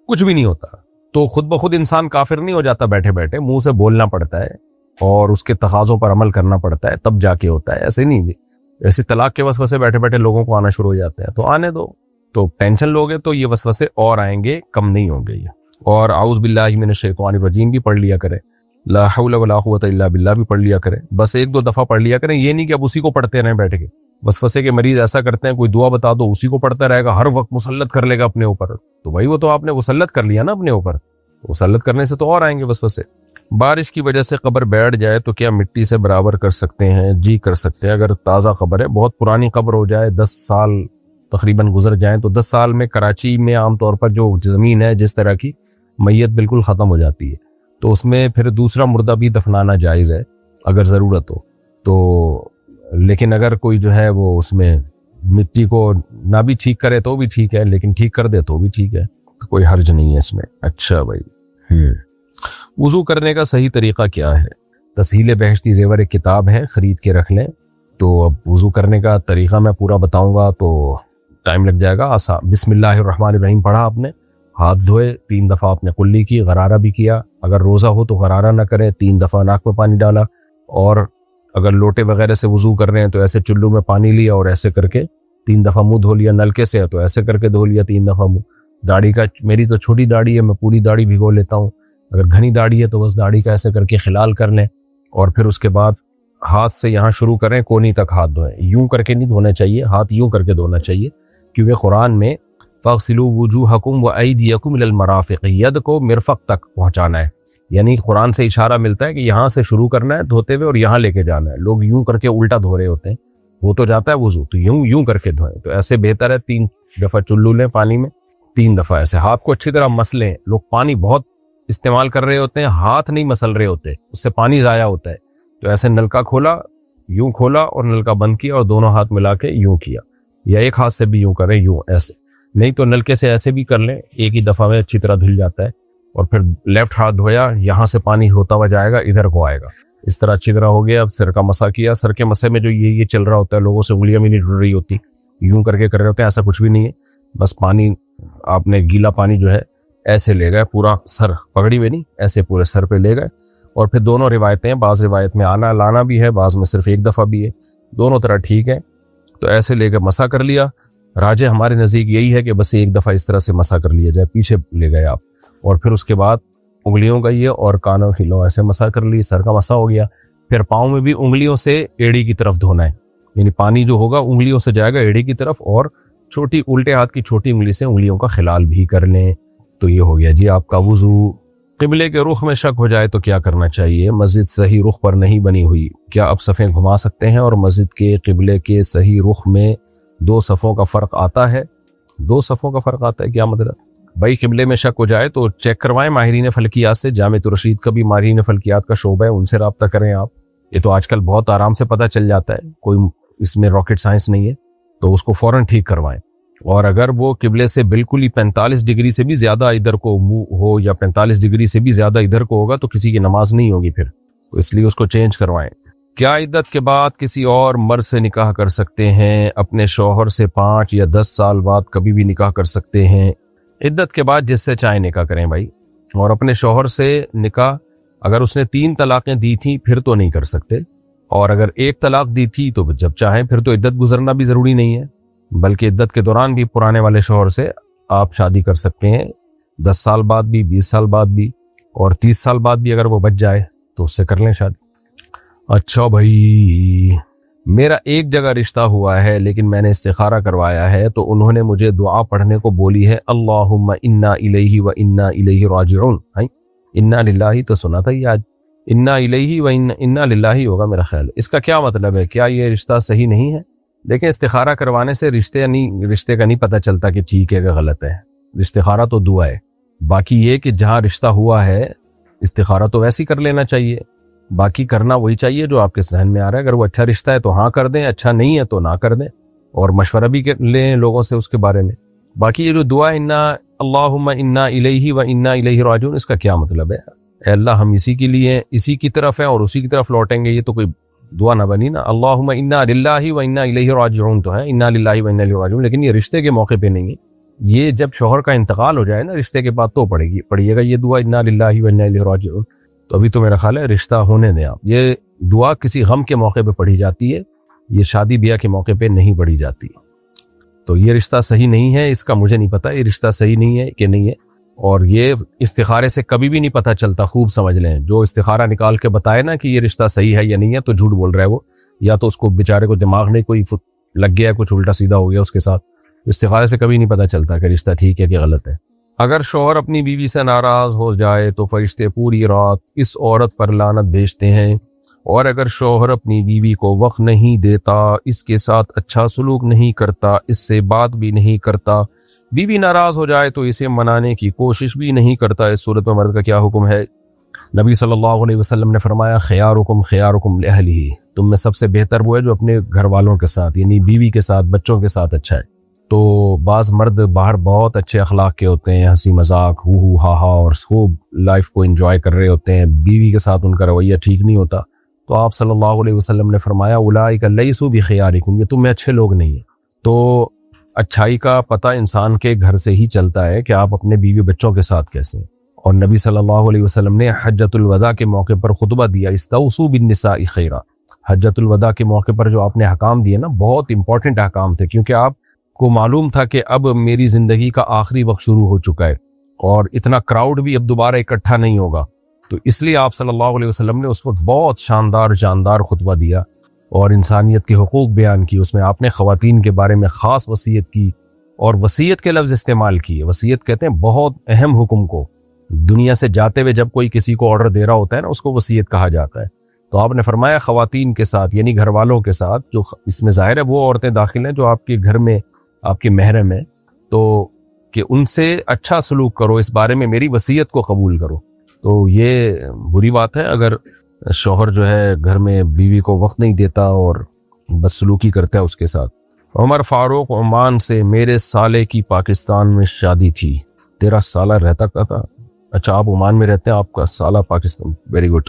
کچھ بھی نہیں ہوتا۔ تو خود بخود انسان کافر نہیں ہو جاتا، بیٹھے بیٹھے منہ سے بولنا پڑتا ہے اور اس کے تقاضوں پر عمل کرنا پڑتا ہے، تب جا کے ہوتا ہے، ایسے نہیں، ایسے طلاق کے وسوسے بیٹھے بیٹھے لوگوں کو آنا شروع ہو جاتے ہیں، تو آنے دو، تو ٹینشن لوگے تو یہ وسوسے اور آئیں گے، کم نہیں ہوں گے یہ۔ اور اعوذ باللہ من الشیطان الرجیم بھی پڑھ لیا کرے، لا حول ولا قوت الا باللہ بھی پڑھ لیا کریں، بس ایک دو دفعہ پڑھ لیا کریں، یہ نہیں کہ اب اسی کو پڑھتے رہیں بیٹھ کے۔ وسوسے کے مریض ایسا کرتے ہیں، کوئی دعا بتا دو اسی کو پڑھتا رہے گا، ہر وقت مسلط کر لے گا اپنے اوپر، تو بھائی وہ تو آپ نے مسلط کر لیا نا اپنے اوپر، مسلط کرنے سے تو اور آئیں گے وسوسے۔ بارش کی وجہ سے قبر بیٹھ جائے تو کیا مٹی سے برابر کر سکتے ہیں؟ جی کر سکتے ہیں، اگر تازہ قبر ہے، بہت پرانی قبر ہو جائے، 10 سال تقریباً گزر جائیں، تو 10 سال میں کراچی میں عام طور پر جو زمین ہے جس طرح کی، میت بالکل ختم ہو جاتی ہے، تو اس میں پھر دوسرا مردہ بھی دفنانا جائز ہے اگر ضرورت ہو تو، لیکن اگر کوئی جو ہے وہ اس میں مٹی کو نہ بھی ٹھیک کرے تو بھی ٹھیک ہے، لیکن ٹھیک کر دے تو بھی ٹھیک ہے، تو کوئی حرج نہیں ہے اس میں۔ اچھا بھائی، وضو کرنے کا صحیح طریقہ کیا ہے؟ تسہیل بہشتی زیور ایک کتاب ہے، خرید کے رکھ لیں۔ تو اب وضو کرنے کا طریقہ میں پورا بتاؤں گا تو ٹائم لگ جائے گا۔ بسم اللہ الرحمن الرحیم پڑھا آپ نے، ہاتھ دھوئے، 3 دفعہ آپ نے کلی کی، غرارہ بھی کیا، اگر روزہ ہو تو غرارہ نہ کریں، 3 دفعہ ناک میں پانی ڈالا، اور اگر لوٹے وغیرہ سے وضو کر رہے ہیں تو ایسے چلو میں پانی لیا اور ایسے کر کے 3 دفعہ منہ دھو لیا، نلکے سے ہے تو ایسے کر کے دھو لیا 3 دفعہ منہ۔ داڑھی کا، میری تو چھوٹی داڑھی ہے، میں پوری داڑھی بھگو لیتا ہوں، اگر گھنی داڑھی ہے تو بس داڑھی کا ایسے کر کے خلال کر لیں، اور پھر اس کے بعد ہاتھ سے یہاں شروع کریں، کونی تک ہاتھ دھوئیں، یوں کر کے نہیں دھونا چاہیے، ہاتھ یوں کر کے دھونا چاہیے، کیونکہ قرآن میں فاغسلوا وجوہکم وایدیکم الی المرافق، ید کو مرفق تک پہنچانا ہے، یعنی قرآن سے اشارہ ملتا ہے کہ یہاں سے شروع کرنا ہے دھوتے ہوئے اور یہاں لے کے جانا ہے۔ لوگ یوں کر کے الٹا دھو رہے ہوتے ہیں، وہ تو جاتا ہے وضو، تو یوں کر کے دھوئیں، تو ایسے بہتر ہے 3 دفعہ چلو لیں پانی میں، 3 دفعہ ایسے ہاتھ کو اچھی طرح مس لیں. لوگ پانی بہت استعمال کر رہے ہوتے ہیں, ہاتھ نہیں مسل رہے ہوتے, اس سے پانی ضائع ہوتا ہے. تو ایسے نلکا کھولا, یوں کھولا اور نلکا بند کیا اور دونوں ہاتھ ملا کے یوں کیا, یا ایک ہاتھ سے بھی یوں کریں, یوں ایسے. نہیں تو نلکے سے ایسے بھی کر لیں, ایک ہی دفعہ میں اچھی طرح دھل جاتا ہے. اور پھر لیفٹ ہاتھ دھویا, یہاں سے پانی ہوتا ہوا جائے گا, ادھر کو آئے گا, اس طرح اچھی طرح ہو گیا. اب سر کا مسا کیا, سر کے مسے میں جو یہ چل رہا ہوتا ہے, لوگوں سے انگلیاں بھی نہیں ڈر رہی ہوتی, یوں کر کے کر رہے ہوتے ہیں, ایسا کچھ بھی نہیں ہے. بس پانی آپ نے گیلا پانی جو ہے ایسے لے گئے, پورا سر پگڑی میں نہیں, ایسے پورے سر پہ لے گئے. اور پھر دونوں روایتیں, بعض روایت میں آنا لانا بھی ہے, بعض میں صرف ایک دفعہ بھی ہے, دونوں طرح ٹھیک ہے. تو ایسے لے کے مسا کر لیا. راجے ہمارے نزدیک یہی ہے کہ بس ایک دفعہ اس طرح سے مسا کر لیا جائے, پیچھے لے گئے آپ, اور پھر اس کے بعد انگلیوں کا یہ اور کانوں کھلوں ایسے مسا کر لی, سر کا مسا ہو گیا. پھر پاؤں میں بھی انگلیوں سے ایڑی کی طرف دھونا ہے, یعنی پانی جو ہوگا انگلیوں سے جائے گا ایڑی کی طرف, اور چھوٹی الٹے ہاتھ کی چھوٹی انگلی سے انگلیوں کا خلال بھی کر لیں. تو یہ ہو گیا جی آپ کا وضو. قبلے کے رخ میں شک ہو جائے تو کیا کرنا چاہیے؟ مسجد صحیح رخ پر نہیں بنی ہوئی, کیا اب صفیں گھما سکتے ہیں؟ اور مسجد کے قبلے کے صحیح رخ میں 2 صفوں کا فرق آتا ہے. 2 صفوں کا فرق آتا ہے, کیا مطلب؟ بھائی قبلے میں شک ہو جائے تو چیک کروائیں ماہرین فلکیات سے. جامع رشید کا بھی ماہرین فلکیات کا شعبہ ہے, ان سے رابطہ کریں آپ. یہ تو آج کل بہت آرام سے پتہ چل جاتا ہے, کوئی اس میں راکٹ سائنس نہیں ہے, تو اس کو فوراً ٹھیک کروائیں. اور اگر وہ قبلے سے بالکل ہی 45 ڈگری سے بھی زیادہ ادھر کو منہ ہو, یا 45 ڈگری سے بھی زیادہ ادھر کو ہوگا, تو کسی کی نماز نہیں ہوگی پھر, تو اس لیے اس کو چینج کروائیں. کیا عدت کے بعد کسی اور مرد سے نکاح کر سکتے ہیں؟ اپنے شوہر سے 5 یا 10 سال بعد کبھی بھی نکاح کر سکتے ہیں. عدت کے بعد جس سے چاہیں نکاح کریں بھائی. اور اپنے شوہر سے نکاح اگر اس نے 3 طلاقیں دی تھیں پھر تو نہیں کر سکتے, اور اگر 1 طلاق دی تھی تو جب چاہیں پھر تو عدت گزرنا بھی ضروری نہیں ہے, بلکہ عدت کے دوران بھی پرانے والے شوہر سے آپ شادی کر سکتے ہیں. 10 سال بعد بھی, 20 سال بعد بھی, اور 30 سال بعد بھی اگر وہ بچ جائے تو اس سے کر لیں شادی. اچھا بھائی, میرا ایک جگہ رشتہ ہوا ہے لیکن میں نے استخارہ کروایا ہے, تو انہوں نے مجھے دعا پڑھنے کو بولی ہے, اللہم انا الیہ و انا الیہ راجعون. انا للہ تو سنا تھا یہ, آج انا الیہ و انا للہ ہوگا میرا خیال. اس کا کیا مطلب ہے؟ کیا یہ رشتہ صحیح نہیں ہے؟ لیکن استخارہ کروانے سے رشتے کا نہیں پتہ چلتا کہ ٹھیک ہے کہ غلط ہے. استخارہ تو دعا ہے. باقی یہ کہ جہاں رشتہ ہوا ہے استخارہ تو ویسے ہی کر لینا چاہیے, باقی کرنا وہی چاہیے جو آپ کے ذہن میں آ رہا ہے. اگر وہ اچھا رشتہ ہے تو ہاں کر دیں, اچھا نہیں ہے تو نہ کر دیں, اور مشورہ بھی لیں لوگوں سے اس کے بارے میں. باقی یہ جو دعا انا اللہم انا الیہ و انا الیہ راجعون, اس کا کیا مطلب ہے؟ اے اللہ ہم اسی کے لیے, اسی کی طرف ہیں اور اسی کی طرف لوٹیں گے, یہ تو کوئی دعا نہ بنی نا. اللہم انا للہ و انا الیہ راجعون تو ہے, انا للہ و انا الیہ راجعون, لیکن یہ رشتے کے موقع پہ نہیں ہے. یہ جب شوہر کا انتقال ہو جائے نا رشتے کے بعد تو پڑھیے گا یہ دعا انا للہ و انا الیہ راجعون. تو ابھی تو میرا خیال ہے رشتہ ہونے دیں آپ. یہ دعا کسی غم کے موقع پہ پڑھی جاتی ہے, یہ شادی بیاہ کے موقع پہ نہیں پڑھی جاتی. تو یہ رشتہ صحیح نہیں ہے, اس کا مجھے نہیں پتا یہ رشتہ صحیح نہیں ہے کہ نہیں ہے. اور یہ استخارے سے کبھی بھی نہیں پتہ چلتا, خوب سمجھ لیں. جو استخارہ نکال کے بتائے نا کہ یہ رشتہ صحیح ہے یا نہیں ہے تو جھوٹ بول رہا ہے وہ, یا تو اس کو بیچارے کو دماغ میں کوئی لگ گیا, کچھ الٹا سیدھا ہو گیا اس کے ساتھ. استخارے سے کبھی نہیں پتہ چلتا کہ رشتہ ٹھیک ہے کہ غلط ہے. اگر شوہر اپنی بیوی سے ناراض ہو جائے تو فرشتے پوری رات اس عورت پر لعنت بھیجتے ہیں, اور اگر شوہر اپنی بیوی کو وقت نہیں دیتا, اس کے ساتھ اچھا سلوک نہیں کرتا, اس سے بات بھی نہیں کرتا, بیوی ناراض ہو جائے تو اسے منانے کی کوشش بھی نہیں کرتا, اس صورت میں مرد کا کیا حکم ہے؟ نبی صلی اللہ علیہ وسلم نے فرمایا خیارکم خیارکم لأہلہ, تم میں سب سے بہتر وہ ہے جو اپنے گھر والوں کے ساتھ یعنی بیوی کے ساتھ بچوں کے ساتھ اچھا ہے. تو بعض مرد باہر بہت اچھے اخلاق کے ہوتے ہیں, ہنسی مذاق ہو ہا ہا اور خوب لائف کو انجوائے کر رہے ہوتے ہیں, بیوی کے ساتھ ان کا رویہ ٹھیک نہیں ہوتا. تو آپ صلی اللہ علیہ وسلم نے فرمایا اولئک لیسوا بخیارکم, یہ تم میں اچھے لوگ نہیں ہیں. تو اچھائی کا پتہ انسان کے گھر سے ہی چلتا ہے کہ آپ اپنے بیوی بچوں کے ساتھ کیسے ہیں. اور نبی صلی اللہ علیہ وسلم نے حجۃ الوداع کے موقع پر خطبہ دیا, استوصوا بالنساء خیرا. حجۃ الوداع کے موقع پر جو آپ نے احکام دیے نا بہت امپورٹنٹ احکام تھے, کیونکہ آپ کو معلوم تھا کہ اب میری زندگی کا آخری وقت شروع ہو چکا ہے اور اتنا کراؤڈ بھی اب دوبارہ اکٹھا نہیں ہوگا. تو اس لیے آپ صلی اللہ علیہ وسلم نے اس وقت بہت شاندار جاندار خطبہ دیا اور انسانیت کے حقوق بیان کی. اس میں آپ نے خواتین کے بارے میں خاص وصیت کی, اور وصیت کے لفظ استعمال کیے. وصیت کہتے ہیں بہت اہم حکم کو, دنیا سے جاتے ہوئے جب کوئی کسی کو آرڈر دے رہا ہوتا ہے نا اس کو وصیت کہا جاتا ہے. تو آپ نے فرمایا خواتین کے ساتھ یعنی گھر والوں کے ساتھ, جو اس میں ظاہر ہے وہ عورتیں داخل ہیں جو آپ کے گھر میں آپ کے محرم ہیں, تو کہ ان سے اچھا سلوک کرو، اس بارے میں میری وصیت کو قبول کرو۔ تو یہ بری بات ہے اگر شوہر جو ہے گھر میں بیوی کو وقت نہیں دیتا اور بدسلوکی کرتا ہے اس کے ساتھ۔ عمر فاروق عمان سے، میرے سالے کی پاکستان میں شادی تھی۔ تیرا سالہ رہتا کا تھا؟ اچھا آپ عمان میں رہتے ہیں، آپ کا سالہ پاکستان، ویری گڈ۔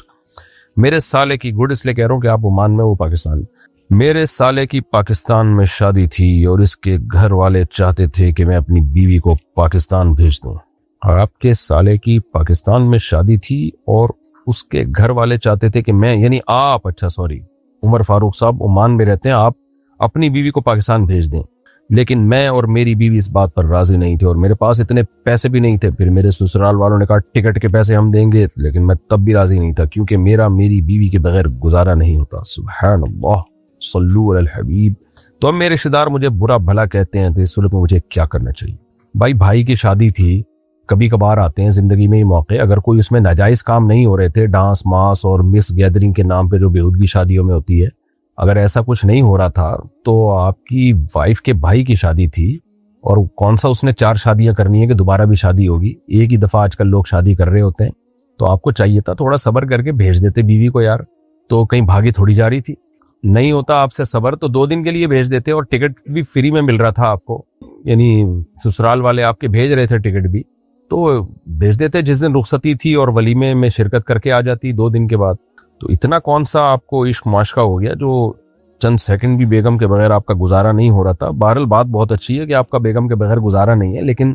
میرے سالے کی، گڈ اس لیے کہہ رہا ہوں کہ آپ عمان میں، وہ پاکستان۔ میرے سالے کی پاکستان میں شادی تھی اور اس کے گھر والے چاہتے تھے کہ میں اپنی بیوی کو پاکستان بھیج دوں۔ آپ کے سالے کی پاکستان میں شادی تھی اور اس کے گھر والے چاہتے تھے کہ میں، یعنی آپ، اچھا سوری، عمر فاروق صاحب عمان میں رہتے ہیں، آپ اپنی بیوی کو پاکستان بھیج دیں، لیکن میں اور میری بیوی اس بات پر راضی نہیں تھے اور میرے پاس اتنے پیسے بھی نہیں تھے۔ پھر میرے سسرال والوں نے کہا ٹکٹ کے پیسے ہم دیں گے، لیکن میں تب بھی راضی نہیں تھا کیونکہ میری بیوی کے بغیر گزارا نہیں ہوتا۔ سبحان اللہ، صلو علی الحبیب۔ تو اب میرے رشتہ دار مجھے برا بھلا کہتے ہیں، تو اس صورت میں مجھے کیا کرنا چاہیے؟ بھائی کی شادی تھی، کبھی کبھار آتے ہیں زندگی میں یہ موقع، اگر کوئی اس میں ناجائز کام نہیں ہو رہے تھے، ڈانس ماس اور مس گیدرنگ کے نام پہ جو بےہودگی شادیوں میں ہوتی ہے، اگر ایسا کچھ نہیں ہو رہا تھا تو آپ کی وائف کے بھائی کی شادی تھی، اور کون سا اس نے 4 شادیاں کرنی ہے کہ دوبارہ بھی شادی ہوگی؟ ایک ہی دفعہ آج کل لوگ شادی کر رہے ہوتے ہیں، تو آپ کو چاہیے تھا تھوڑا صبر کر کے بھیج دیتے بیوی کو یار، تو کہیں بھاگی تھوڑی جا رہی تھی؟ نہیں ہوتا آپ سے صبر تو 2 دن کے لیے بھیج دیتے، اور ٹکٹ بھی فری میں مل رہا تھا آپ کو، یعنی سسرال والے آپ کے بھیج رہے تھے ٹکٹ بھی، تو بھیج دیتے جس دن رخصتی تھی اور ولیمے میں شرکت کر کے آ جاتی 2 دن کے بعد۔ تو اتنا کون سا آپ کو عشق معاشقہ ہو گیا جو چند سیکنڈ بھی بیگم کے بغیر آپ کا گزارا نہیں ہو رہا تھا؟ بہرحال بات بہت اچھی ہے کہ آپ کا بیگم کے بغیر گزارا نہیں ہے، لیکن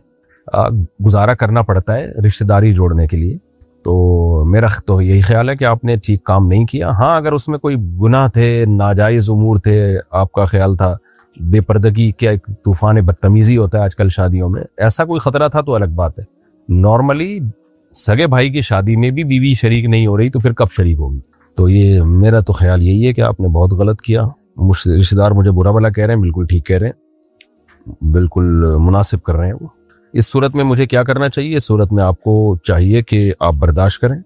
گزارا کرنا پڑتا ہے رشتہ داری جوڑنے کے لیے۔ تو میرا تو یہی خیال ہے کہ آپ نے ٹھیک کام نہیں کیا۔ ہاں اگر اس میں کوئی گناہ تھے، ناجائز امور تھے، آپ کا خیال تھا، بے پردگی کیا ایک طوفان بدتمیزی ہوتا ہے آج کل شادیوں میں، ایسا کوئی خطرہ تھا تو الگ بات ہے۔ نارملی سگے بھائی کی شادی میں بھی بیوی شریک نہیں ہو رہی تو پھر کب شریک ہوگی؟ تو یہ میرا تو خیال یہی ہے کہ آپ نے بہت غلط کیا۔ رشتہ دار مجھے برا بھلا کہہ رہے ہیں، بالکل ٹھیک کہہ رہے ہیں، بالکل مناسب کر رہے ہیں وہ۔ اس صورت میں مجھے کیا کرنا چاہیے؟ اس صورت میں آپ کو چاہیے کہ آپ برداشت کریں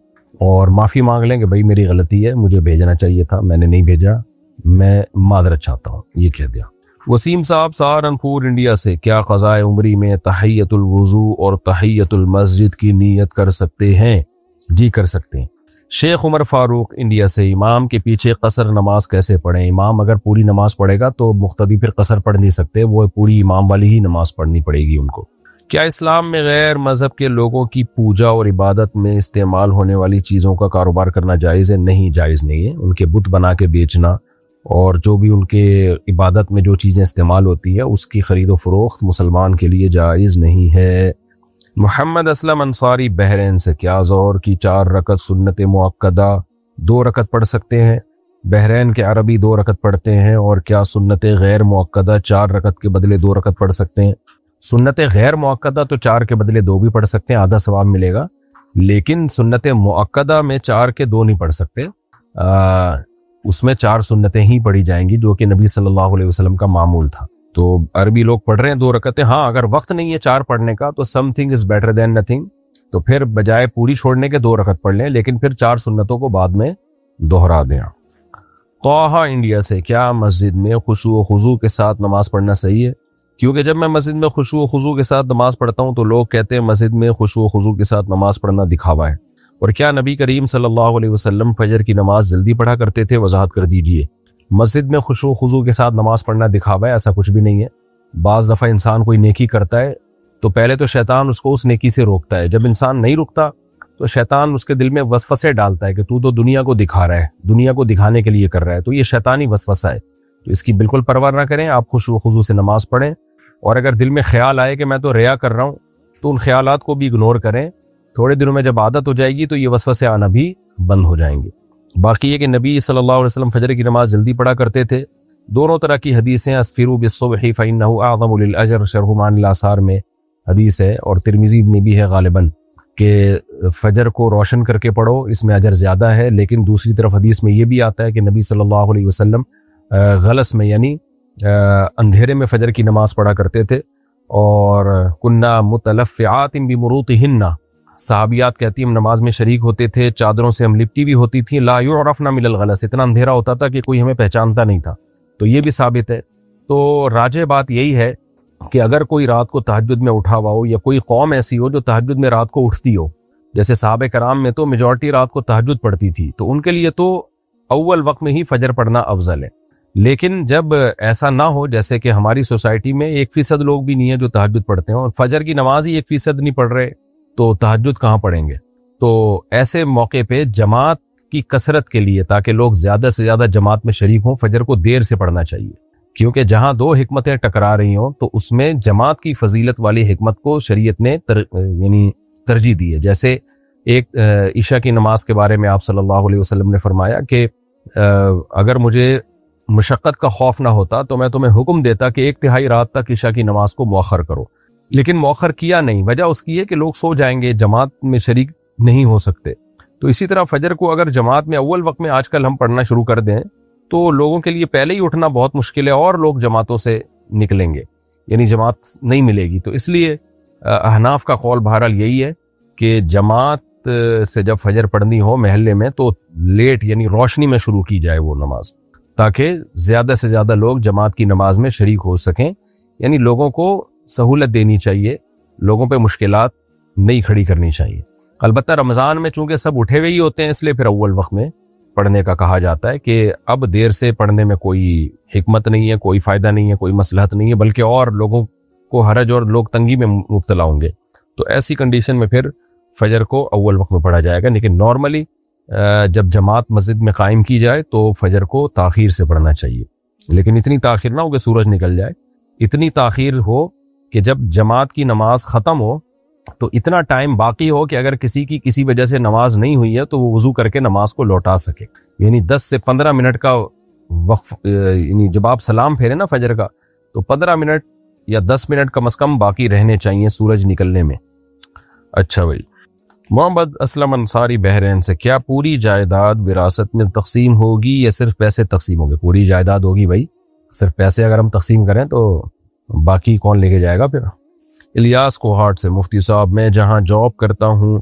اور معافی مانگ لیں کہ بھائی میری غلطی ہے، مجھے بھیجنا چاہیے تھا، میں نے نہیں بھیجا، میں معذرت چاہتا ہوں، یہ کہہ دیا۔ وسیم صاحب سہارنپور انڈیا سے، کیا قضاء عمری میں تحیۃ الوضو اور تحیۃ المسجد کی نیت کر سکتے ہیں؟ جی کر سکتے ہیں۔ شیخ عمر فاروق انڈیا سے، امام کے پیچھے قصر نماز کیسے پڑھیں؟ امام اگر پوری نماز پڑھے گا تو مقتدی پھر قصر پڑھ نہیں سکتے، وہ پوری امام والی ہی نماز پڑھنی پڑے گی ان کو۔ کیا اسلام میں غیر مذہب کے لوگوں کی پوجا اور عبادت میں استعمال ہونے والی چیزوں کا کاروبار کرنا جائز ہے؟ نہیں، جائز نہیں ہے۔ ان کے بت بنا کے بیچنا اور جو بھی ان کے عبادت میں جو چیزیں استعمال ہوتی ہے اس کی خرید و فروخت مسلمان کے لیے جائز نہیں ہے۔ محمد اسلم انصاری بحرین سے، کیا ظہر کی 4 رکعت سنت مؤکدہ 2 رکعت پڑھ سکتے ہیں؟ بحرین کے عربی 2 رکعت پڑھتے ہیں، اور کیا سنت غیر مؤکدہ 4 رکعت کے بدلے 2 رکعت پڑھ سکتے ہیں؟ سنت غیر مؤکدہ تو 4 کے بدلے 2 بھی پڑھ سکتے ہیں، آدھا ثواب ملے گا، لیکن سنت مؤکدہ میں 4 کے 2 نہیں پڑھ سکتے، اس میں 4 سنتیں ہی پڑھی جائیں گی جو کہ نبی صلی اللہ علیہ وسلم کا معمول تھا۔ تو عربی لوگ پڑھ رہے ہیں 2 رکعتیں، ہاں اگر وقت نہیں ہے 4 پڑھنے کا تو some thing is better than nothing, تو پھر بجائے پوری چھوڑنے کے 2 رکعت پڑھ لیں، لیکن پھر 4 سنتوں کو بعد میں دوہرا دیں۔ طه انڈیا سے، کیا مسجد میں خشوع و خضوع کے ساتھ نماز پڑھنا صحیح ہے؟ کیونکہ جب میں مسجد میں خشوع و خضوع کے ساتھ نماز پڑھتا ہوں تو لوگ کہتے ہیں مسجد میں خشوع و خضوع کے ساتھ نماز پڑھنا دکھاوا ہے، اور کیا نبی کریم صلی اللہ علیہ وسلم فجر کی نماز جلدی پڑھا کرتے تھے؟ وضاحت کر دیجئے۔ مسجد میں خشوع و خضوع کے ساتھ نماز پڑھنا دکھاوا ہے، ایسا کچھ بھی نہیں ہے۔ بعض دفعہ انسان کوئی نیکی کرتا ہے تو پہلے تو شیطان اس کو اس نیکی سے روکتا ہے، جب انسان نہیں رکتا تو شیطان اس کے دل میں وسوسے ڈالتا ہے کہ تو دنیا کو دکھا رہا ہے، دنیا کو دکھانے کے لیے کر رہا ہے، تو یہ شیطانی وسوسہ ہے، تو اس کی بالکل پرواہ نہ کریں، آپ خشوع و خضوع سے نماز پڑھیں، اور اگر دل میں خیال آئے کہ میں تو ریا کر رہا ہوں تو ان خیالات کو بھی اگنور کریں، تھوڑے دنوں میں جب عادت ہو جائے گی تو یہ وسوسے آنا بھی بند ہو جائیں گے۔ باقی یہ کہ نبی صلی اللہ علیہ وسلم فجر کی نماز جلدی پڑھا کرتے تھے، دونوں طرح کی حدیثیں، اسفروا بالصبح فإنه أعظم للأجر، شرح معانی الآثار میں حدیث ہے، اور ترمذی میں بھی ہے غالباً کہ فجر کو روشن کر کے پڑھو، اس میں اجر زیادہ ہے، لیکن دوسری طرف حدیث میں یہ بھی آتا ہے کہ نبی صلی اللہ علیہ وسلم غلس میں یعنی اندھیرے میں فجر کی نماز پڑھا کرتے تھے، اور کننا متلفعات بمروطہن، صحابیات کہتی ہم نماز میں شریک ہوتے تھے، چادروں سے ہم لپٹی بھی ہوتی تھی، لا یعرفن من الغلس، اتنا اندھیرا ہوتا تھا کہ کوئی ہمیں پہچانتا نہیں تھا، تو یہ بھی ثابت ہے۔ تو راجح بات یہی ہے کہ اگر کوئی رات کو تہجد میں اٹھا ہوا ہو یا کوئی قوم ایسی ہو جو تہجد میں رات کو اٹھتی ہو، جیسے صحابہ کرام میں تو میجورٹی رات کو تہجد پڑھتی تھی، تو ان کے لیے تو اول وقت میں ہی فجر پڑھنا افضل ہے۔ لیکن جب ایسا نہ ہو، جیسے کہ ہماری سوسائٹی میں 1% لوگ بھی نہیں ہیں جو تہجد پڑھتے ہیں اور فجر کی نماز ہی 1% نہیں پڑھ رہے، تو تہجد کہاں پڑھیں گے؟ تو ایسے موقع پہ جماعت کی کثرت کے لیے، تاکہ لوگ زیادہ سے زیادہ جماعت میں شریک ہوں، فجر کو دیر سے پڑھنا چاہیے، کیونکہ جہاں دو حکمتیں ٹکرا رہی ہوں تو اس میں جماعت کی فضیلت والی حکمت کو شریعت نے یعنی ترجیح دی ہے۔ جیسے ایک عشاء کی نماز کے بارے میں آپ صلی اللہ علیہ وسلم نے فرمایا کہ اگر مجھے مشقت کا خوف نہ ہوتا تو میں تمہیں حکم دیتا کہ 1/3 رات تک عشاء کی نماز کو مؤخر کرو، لیکن مؤخر کیا نہیں۔ وجہ اس کی ہے کہ لوگ سو جائیں گے، جماعت میں شریک نہیں ہو سکتے۔ تو اسی طرح فجر کو اگر جماعت میں اول وقت میں آج کل ہم پڑھنا شروع کر دیں تو لوگوں کے لیے پہلے ہی اٹھنا بہت مشکل ہے اور لوگ جماعتوں سے نکلیں گے، یعنی جماعت نہیں ملے گی۔ تو اس لیے احناف کا قول بہرحال یہی ہے کہ جماعت سے جب فجر پڑھنی ہو محلے میں تو لیٹ یعنی روشنی میں شروع کی جائے وہ نماز، تاکہ زیادہ سے زیادہ لوگ جماعت کی نماز میں شریک ہو سکیں۔ یعنی لوگوں کو سہولت دینی چاہیے، لوگوں پہ مشکلات نہیں کھڑی کرنی چاہیے۔ البتہ رمضان میں چونکہ سب اٹھے ہوئے ہی ہوتے ہیں، اس لیے پھر اول وقت میں پڑھنے کا کہا جاتا ہے کہ اب دیر سے پڑھنے میں کوئی حکمت نہیں ہے، کوئی فائدہ نہیں ہے، کوئی مصلحت نہیں ہے، بلکہ اور لوگوں کو حرج اور لوگ تنگی میں مبتلا ہوں گے۔ تو ایسی کنڈیشن میں پھر فجر کو اول وقت میں پڑھا جائے گا، لیکن نارملی جب جماعت مسجد میں قائم کی جائے تو فجر کو تاخیر سے پڑھنا چاہیے، لیکن اتنی تاخیر نہ ہو کہ سورج نکل جائے، اتنی تاخیر ہو کہ جب جماعت کی نماز ختم ہو تو اتنا ٹائم باقی ہو کہ اگر کسی کی کسی وجہ سے نماز نہیں ہوئی ہے تو وہ وضو کر کے نماز کو لوٹا سکے۔ یعنی 10 سے 15 منٹ کا وقف، یعنی جب آپ سلام پھیرے نا فجر کا تو 15 منٹ یا 10 منٹ کم از کم باقی رہنے چاہیے سورج نکلنے میں۔ اچھا بھائی، محمد اسلم انصاری بحرین سے، کیا پوری جائیداد وراثت میں تقسیم ہوگی یا صرف پیسے تقسیم ہوں گے؟ پوری جائیداد ہوگی بھائی، صرف پیسے اگر ہم تقسیم کریں تو باقی کون لے کے جائے گا پھر؟ الیاس کوہاٹ سے، مفتی صاحب میں جہاں جاب کرتا ہوں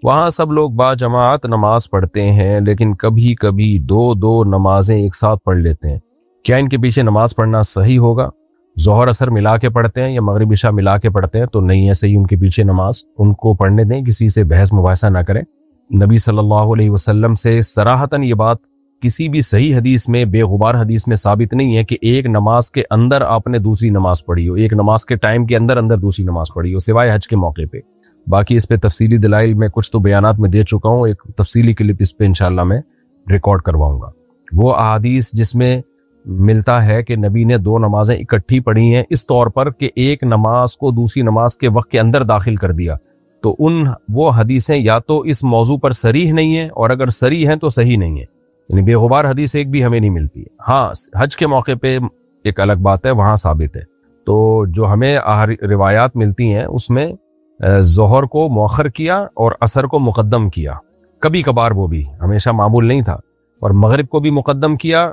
وہاں سب لوگ با جماعت نماز پڑھتے ہیں، لیکن کبھی کبھی دو نمازیں ایک ساتھ پڑھ لیتے ہیں، کیا ان کے پیچھے نماز پڑھنا صحیح ہوگا؟ ظہر اثر ملا کے پڑھتے ہیں یا مغرب عشاء ملا کے پڑھتے ہیں تو نہیں ہے صحیح ان کے پیچھے نماز، ان کو پڑھنے دیں، کسی سے بحث مباحثہ نہ کریں۔ نبی صلی اللہ علیہ وسلم سے صراحتاً یہ بات کسی بھی صحیح حدیث میں، بے غبار حدیث میں ثابت نہیں ہے کہ ایک نماز کے اندر آپ نے دوسری نماز پڑھی ہو، ایک نماز کے ٹائم کے اندر دوسری نماز پڑھی ہو، سوائے حج کے موقع پہ۔ باقی اس پہ تفصیلی دلائل میں کچھ تو بیانات میں دے چکا ہوں، ایک تفصیلی کلپ اس پہ انشاءاللہ میں ریکارڈ کرواؤں گا۔ وہ احادیث جس میں ملتا ہے کہ نبی نے 2 نمازیں اکٹھی پڑھی ہیں اس طور پر کہ ایک نماز کو دوسری نماز کے وقت کے اندر داخل کر دیا، تو وہ حدیثیں یا تو اس موضوع پر صریح نہیں ہیں، اور اگر صریح ہیں تو صحیح نہیں ہیں، یعنی بے غبار حدیث ایک بھی ہمیں نہیں ملتی ہے۔ ہاں حج کے موقع پہ ایک الگ بات ہے، وہاں ثابت ہے۔ تو جو ہمیں روایات ملتی ہیں اس میں ظہر کو مؤخر کیا اور عصر کو مقدم کیا، کبھی کبھار، وہ بھی ہمیشہ معمول نہیں تھا، اور مغرب کو بھی مقدم کیا،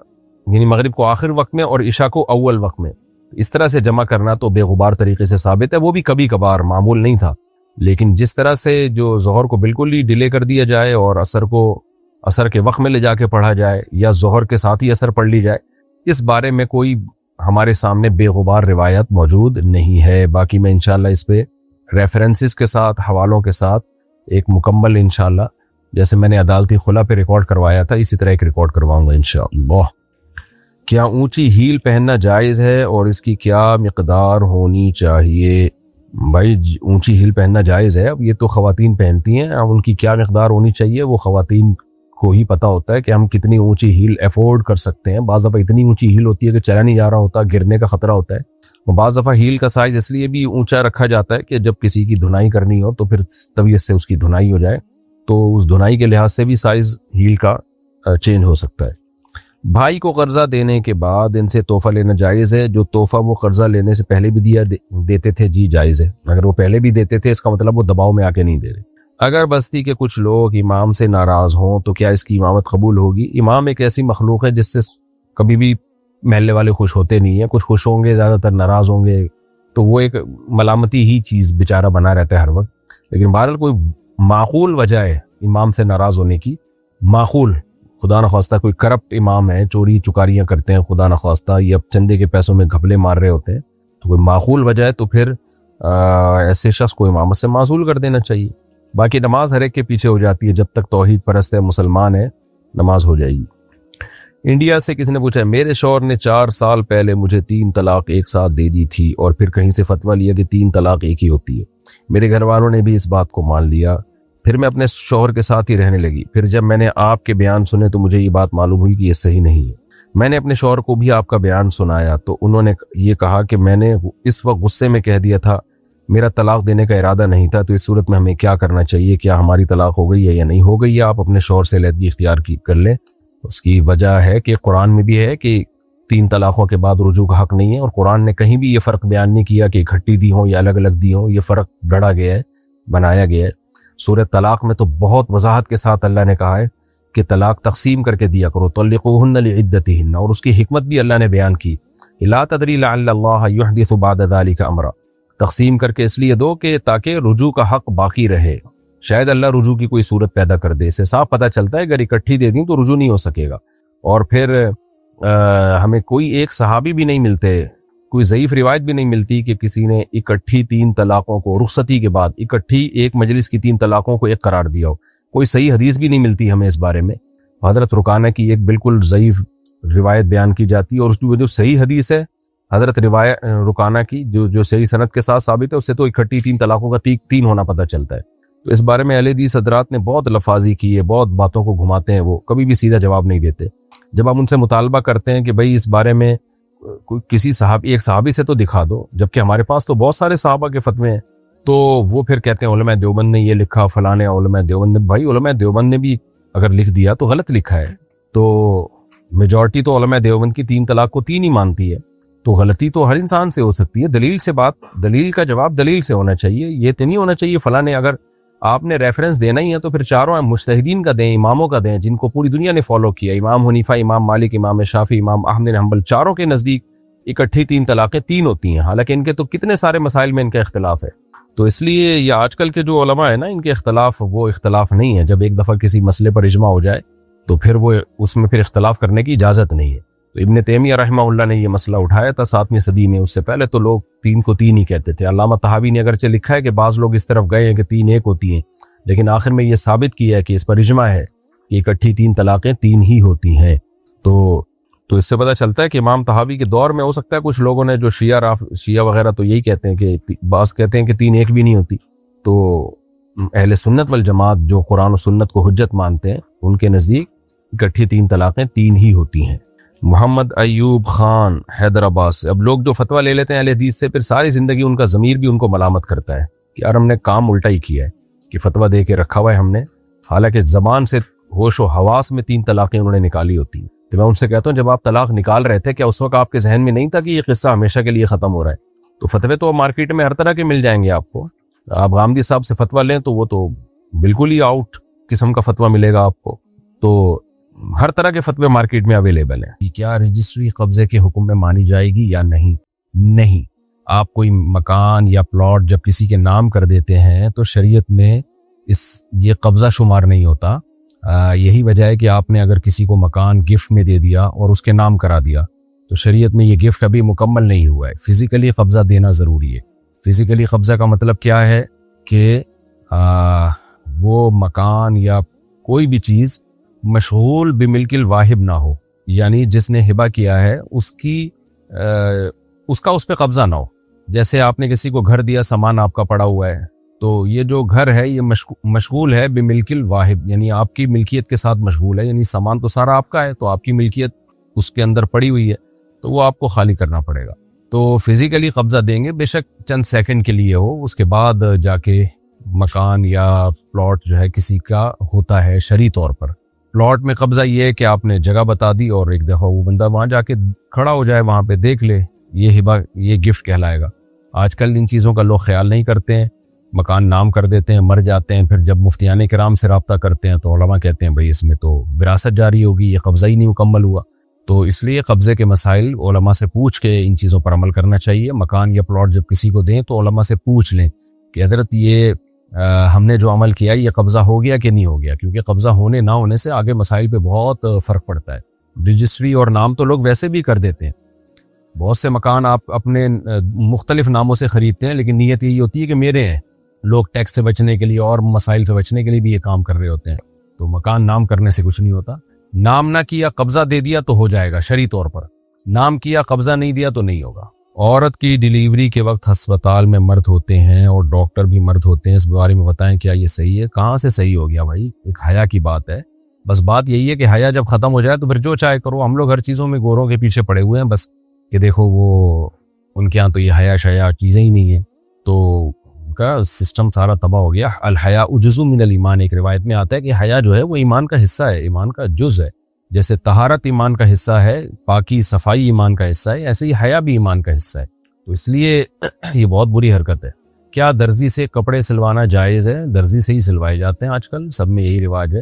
یعنی مغرب کو آخر وقت میں اور عشاء کو اول وقت میں۔ اس طرح سے جمع کرنا تو بے غبار طریقے سے ثابت ہے، وہ بھی کبھی کبھار، معمول نہیں تھا۔ لیکن جس طرح سے جو ظہر کو بالکل ہی ڈیلے کر دیا جائے اور عصر کو عصر کے وقت میں لے جا کے پڑھا جائے، یا ظہر کے ساتھ ہی عصر پڑھ لی جائے، اس بارے میں کوئی ہمارے سامنے بے غبار روایت موجود نہیں ہے۔ باقی میں انشاءاللہ اس پہ ریفرنسز کے ساتھ، حوالوں کے ساتھ ایک مکمل انشاءاللہ، جیسے میں نے عدالتی خلا پہ ریکارڈ کروایا تھا اسی طرح ایک ریکارڈ کرواؤں گا انشاءاللہ۔ کیا اونچی ہیل پہننا جائز ہے اور اس کی کیا مقدار ہونی چاہیے؟ بھائی اونچی ہیل پہننا جائز ہے، اب یہ تو خواتین پہنتی ہیں، اب ان کی کیا مقدار ہونی چاہیے وہ خواتین کو ہی پتہ ہوتا ہے کہ ہم کتنی اونچی ہیل افورڈ کر سکتے ہیں۔ بعض دفعہ اتنی اونچی ہیل ہوتی ہے کہ چلا نہیں جا رہا ہوتا، گرنے کا خطرہ ہوتا ہے۔ اور بعض دفعہ ہیل کا سائز اس لیے بھی اونچا رکھا جاتا ہے کہ جب کسی کی دھنائی کرنی ہو تو پھر طبیعت سے اس کی دھنائی ہو جائے، تو اس دھنائی کے لحاظ سے بھی سائز ہیل کا چینج ہو سکتا ہے۔ بھائی کو قرضہ دینے کے بعد ان سے تحفہ لینا جائز ہے؟ جو تحفہ وہ قرضہ لینے سے پہلے بھی دیتے تھے، جی جائز ہے۔ اگر وہ پہلے بھی دیتے تھے اس کا مطلب وہ دباؤ میں آ کے نہیں دے رہے۔ اگر بستی کے کچھ لوگ امام سے ناراض ہوں تو کیا اس کی امامت قبول ہوگی؟ امام ایک ایسی مخلوق ہے جس سے کبھی بھی محلے والے خوش ہوتے نہیں ہیں، کچھ خوش ہوں گے، زیادہ تر ناراض ہوں گے، تو وہ ایک ملامتی ہی چیز بیچارہ بنا رہتا ہے ہر وقت۔ لیکن بہرحال کوئی معقول وجہ ہے امام سے ناراض ہونے کی، معقول، خدا نخواستہ کوئی کرپٹ امام ہے، چوری چکاریاں کرتے ہیں خدا نخواستہ، یا چندے کے پیسوں میں گھپلے مار رہے ہوتے ہیں، تو کوئی معقول وجہ ہے تو پھر ایسے شخص کو امامت سے معزول کر دینا چاہیے. باقی نماز ہر ایک کے پیچھے ہو جاتی ہے، جب تک توحید پرست ہے، مسلمان ہے، نماز ہو جائے گی. انڈیا سے کسی نے پوچھا، میرے شوہر نے 4 سال پہلے مجھے 3 طلاق ایک ساتھ دے دی تھی اور پھر کہیں سے فتویٰ لیا کہ 3 طلاق ایک ہی ہوتی ہے. میرے گھر والوں نے بھی اس بات کو مان لیا. پھر میں اپنے شوہر کے ساتھ ہی رہنے لگی. پھر جب میں نے آپ کے بیان سنے تو مجھے یہ بات معلوم ہوئی کہ یہ صحیح نہیں ہے. میں نے اپنے شوہر کو بھی آپ کا بیان سنایا تو انہوں نے یہ کہا کہ میں نے اس وقت غصے میں کہہ دیا تھا، میرا طلاق دینے کا ارادہ نہیں تھا. تو اس صورت میں ہمیں کیا کرنا چاہیے؟ کیا ہماری طلاق ہو گئی ہے یا نہیں ہو گئی ہے؟ آپ اپنے شوہر سے علیحدگی اختیار کر لیں. اس کی وجہ ہے کہ قرآن میں بھی ہے کہ 3 طلاقوں کے بعد رجوع کا حق نہیں ہے، اور قرآن نے کہیں بھی یہ فرق بیان نہیں کیا کہ اکٹھی دی ہوں یا الگ الگ دی ہوں. یہ فرق گڑا گیا ہے، بنایا گیا ہے. سورہ طلاق میں تو بہت وضاحت کے ساتھ اللہ نے کہا ہے کہ طلاق تقسیم کر کے دیا کرو، طلقوہن لعدتہن، اور اس کی حکمت بھی اللہ نے بیان کی. لا تدری لعل اللہ یحدث بعد ذلک امرا. تقسیم کر کے اس لیے دو کہ تاکہ رجوع کا حق باقی رہے. شاید اللہ رجوع کی کوئی صورت پیدا کر دے. اسے صاف پتہ چلتا ہے اگر اکٹھی دے دیں تو رجوع نہیں ہو سکے گا. اور پھر ہمیں کوئی ایک صحابی بھی نہیں ملتے، کوئی ضعیف روایت بھی نہیں ملتی کہ کسی نے اکٹھی 3 طلاقوں کو رخصتی کے بعد اکٹھی ایک مجلس کی 3 طلاقوں کو ایک قرار دیا ہو. کوئی صحیح حدیث بھی نہیں ملتی ہمیں اس بارے میں. حضرت رکانہ کی ایک بالکل ضعیف روایت بیان کی جاتی ہے، اور اس کی جو صحیح حدیث ہے حضرت رکانہ کی جو صحیح سند کے ساتھ ثابت ہے، اس سے تو اکٹھی 3 طلاقوں کا 3 ہونا پتہ چلتا ہے. تو اس بارے میں اہل حدیث حضرات نے بہت لفاظی کی ہے، بہت باتوں کو گھماتے ہیں، وہ کبھی بھی سیدھا جواب نہیں دیتے. جب ہم ان سے مطالبہ کرتے ہیں کہ بھئی اس بارے میں کسی ایک صحابی سے تو دکھا دو، جبکہ ہمارے پاس تو بہت سارے صحابہ کے فتوے ہیں، تو وہ پھر کہتے ہیں علماء دیوبند نے یہ لکھا، فلانے علماء دیوبند نے. بھائی علماء دیوبند نے بھی اگر لکھ دیا تو غلط لکھا ہے. تو میجورٹی تو علماء دیوبند کی 3 طلاق کو 3 ہی مانتی ہے. تو غلطی تو ہر انسان سے ہو سکتی ہے. دلیل سے دلیل کا جواب دلیل سے ہونا چاہیے. یہ تو نہیں ہونا چاہیے فلانے. اگر آپ نے ریفرنس دینا ہی ہے تو پھر 4 مجتہدین کا دیں، اماموں کا دیں، جن کو پوری دنیا نے فالو کیا. امام حنیفہ، امام مالک، امام شافعی، امام احمد بن حنبل، 4 کے نزدیک اکٹھی 3 طلاقیں 3 ہوتی ہیں. حالانکہ ان کے تو کتنے سارے مسائل میں ان کا اختلاف ہے. تو اس لیے یہ آج کل کے جو علماء ہیں نا، ان کے اختلاف وہ اختلاف نہیں ہے. جب ایک دفعہ کسی مسئلے پر اجماع ہو جائے تو پھر وہ اس میں پھر اختلاف کرنے کی اجازت نہیں ہے. تو ابن تیمیہ رحمہ اللہ نے یہ مسئلہ اٹھایا تھا 7ویں صدی میں. اس سے پہلے تو لوگ 3 کو 3 ہی کہتے تھے. علامہ طحاوی نے اگرچہ لکھا ہے کہ بعض لوگ اس طرف گئے ہیں کہ 3 ایک ہوتی ہیں، لیکن آخر میں یہ ثابت کیا ہے کہ اس پر اجماع ہے کہ اکٹھی 3 طلاقیں 3 ہی ہوتی ہیں. تو اس سے پتہ چلتا ہے کہ امام طحاوی کے دور میں ہو سکتا ہے کچھ لوگوں نے جو شیعہ وغیرہ تو یہی کہتے ہیں کہ بعض کہتے ہیں کہ 3 ایک بھی نہیں ہوتی. تو اہل سنت والجماعت جو قرآن و سنت کو حجت مانتے ہیں، ان کے نزدیک اکٹھی 3 طلاقیں 3 ہی ہوتی ہیں. محمد ایوب خان حیدرآباد سے. اب لوگ جو فتویٰ لے لیتے ہیں اہل حدیث سے، پھر ساری زندگی ان کا ضمیر بھی ان کو ملامت کرتا ہے کہ یار ہم نے کام الٹا ہی کیا ہے کہ فتویٰ دے کے رکھا ہوا ہے ہم نے، حالانکہ زبان سے ہوش و حواس میں 3 طلاقیں انہوں نے نکالی ہوتی ہیں. تو میں ان سے کہتا ہوں جب آپ طلاق نکال رہے تھے، کیا اس وقت آپ کے ذہن میں نہیں تھا کہ یہ قصہ ہمیشہ کے لیے ختم ہو رہا ہے؟ تو فتوے تو مارکیٹ میں ہر طرح کے مل جائیں گے آپ کو. آپ غامدی صاحب سے فتویٰ لیں تو وہ تو بالکل ہی آؤٹ قسم کا فتویٰ ملے گا آپ کو. تو ہر طرح کے فتوے مارکیٹ میں اویلیبل ہیں. کیا رجسٹری قبضے کے حکم میں مانی جائے گی یا نہیں؟ نہیں. آپ کوئی مکان یا پلاٹ جب کسی کے نام کر دیتے ہیں تو شریعت میں یہ قبضہ شمار نہیں ہوتا. یہی وجہ ہے کہ آپ نے اگر کسی کو مکان گفٹ میں دے دیا اور اس کے نام کرا دیا تو شریعت میں یہ گفٹ ابھی مکمل نہیں ہوا ہے. فزیکلی قبضہ دینا ضروری ہے. فزیکلی قبضہ کا مطلب کیا ہے کہ وہ مکان یا کوئی بھی چیز مشغول بملک الواہب نہ ہو، یعنی جس نے ہبہ کیا ہے اس کا اس پہ قبضہ نہ ہو. جیسے آپ نے کسی کو گھر دیا، سامان آپ کا پڑا ہوا ہے، تو یہ جو گھر ہے یہ مشغول ہے بملک الواہب، یعنی آپ کی ملکیت کے ساتھ مشغول ہے. یعنی سامان تو سارا آپ کا ہے، تو آپ کی ملکیت اس کے اندر پڑی ہوئی ہے، تو وہ آپ کو خالی کرنا پڑے گا. تو فزیکلی قبضہ دیں گے، بے شک چند سیکنڈ کے لیے ہو، اس کے بعد جا کے مکان یا پلاٹ جو ہے کسی کا ہوتا ہے شرعی طور پر. پلاٹ میں قبضہ یہ ہے کہ آپ نے جگہ بتا دی اور ایک دفعہ وہ بندہ وہاں جا کے کھڑا ہو جائے، وہاں پہ دیکھ لے، یہ ہبہ، یہ گفٹ کہلائے گا. آج کل ان چیزوں کا لوگ خیال نہیں کرتے ہیں، مکان نام کر دیتے ہیں، مر جاتے ہیں، پھر جب مفتیان کرام سے رابطہ کرتے ہیں تو علماء کہتے ہیں بھئی اس میں تو وراثت جاری ہوگی، یہ قبضہ ہی نہیں مکمل ہوا. تو اس لیے قبضے کے مسائل علماء سے پوچھ کے ان چیزوں پر عمل کرنا چاہیے. مکان یا پلاٹ جب کسی کو دیں تو علماء سے پوچھ لیں کہ حضرت یہ ہم نے جو عمل کیا یہ قبضہ ہو گیا کہ نہیں ہو گیا، کیونکہ قبضہ ہونے نہ ہونے سے آگے مسائل پہ بہت فرق پڑتا ہے. رجسٹری اور نام تو لوگ ویسے بھی کر دیتے ہیں، بہت سے مکان آپ اپنے مختلف ناموں سے خریدتے ہیں، لیکن نیت یہی ہوتی ہے کہ میرے ہیں. لوگ ٹیکس سے بچنے کے لیے اور مسائل سے بچنے کے لیے بھی یہ کام کر رہے ہوتے ہیں. تو مکان نام کرنے سے کچھ نہیں ہوتا. نام نہ کیا، قبضہ دے دیا تو ہو جائے گا شرعی طور پر. نام کیا، قبضہ نہیں دیا تو نہیں ہوگا. عورت کی ڈیلیوری کے وقت ہسپتال میں مرد ہوتے ہیں اور ڈاکٹر بھی مرد ہوتے ہیں، اس بارے میں بتائیں کیا یہ صحیح ہے؟ کہاں سے صحیح ہو گیا بھائی؟ ایک حیا کی بات ہے. بس بات یہی ہے کہ حیا جب ختم ہو جائے تو پھر جو چاہے کرو. ہم لوگ ہر چیزوں میں گوروں کے پیچھے پڑے ہوئے ہیں بس کہ دیکھو وہ ان کے ہاں تو یہ حیا شیا چیزیں ہی نہیں ہیں، تو ان کا سسٹم سارا تباہ ہو گیا. الحیا جزء من الایمان، ایک روایت میں آتا ہے کہ حیا جو ہے وہ ایمان کا حصہ ہے، ایمان کا جز ہے. جیسے طہارت ایمان کا حصہ ہے، پاکی صفائی ایمان کا حصہ ہے، ایسے ہی حیا بھی ایمان کا حصہ ہے. تو اس لیے یہ بہت بری حرکت ہے. کیا درزی سے کپڑے سلوانا جائز ہے؟ درزی سے ہی سلوائے جاتے ہیں آج کل، سب میں یہی رواج ہے.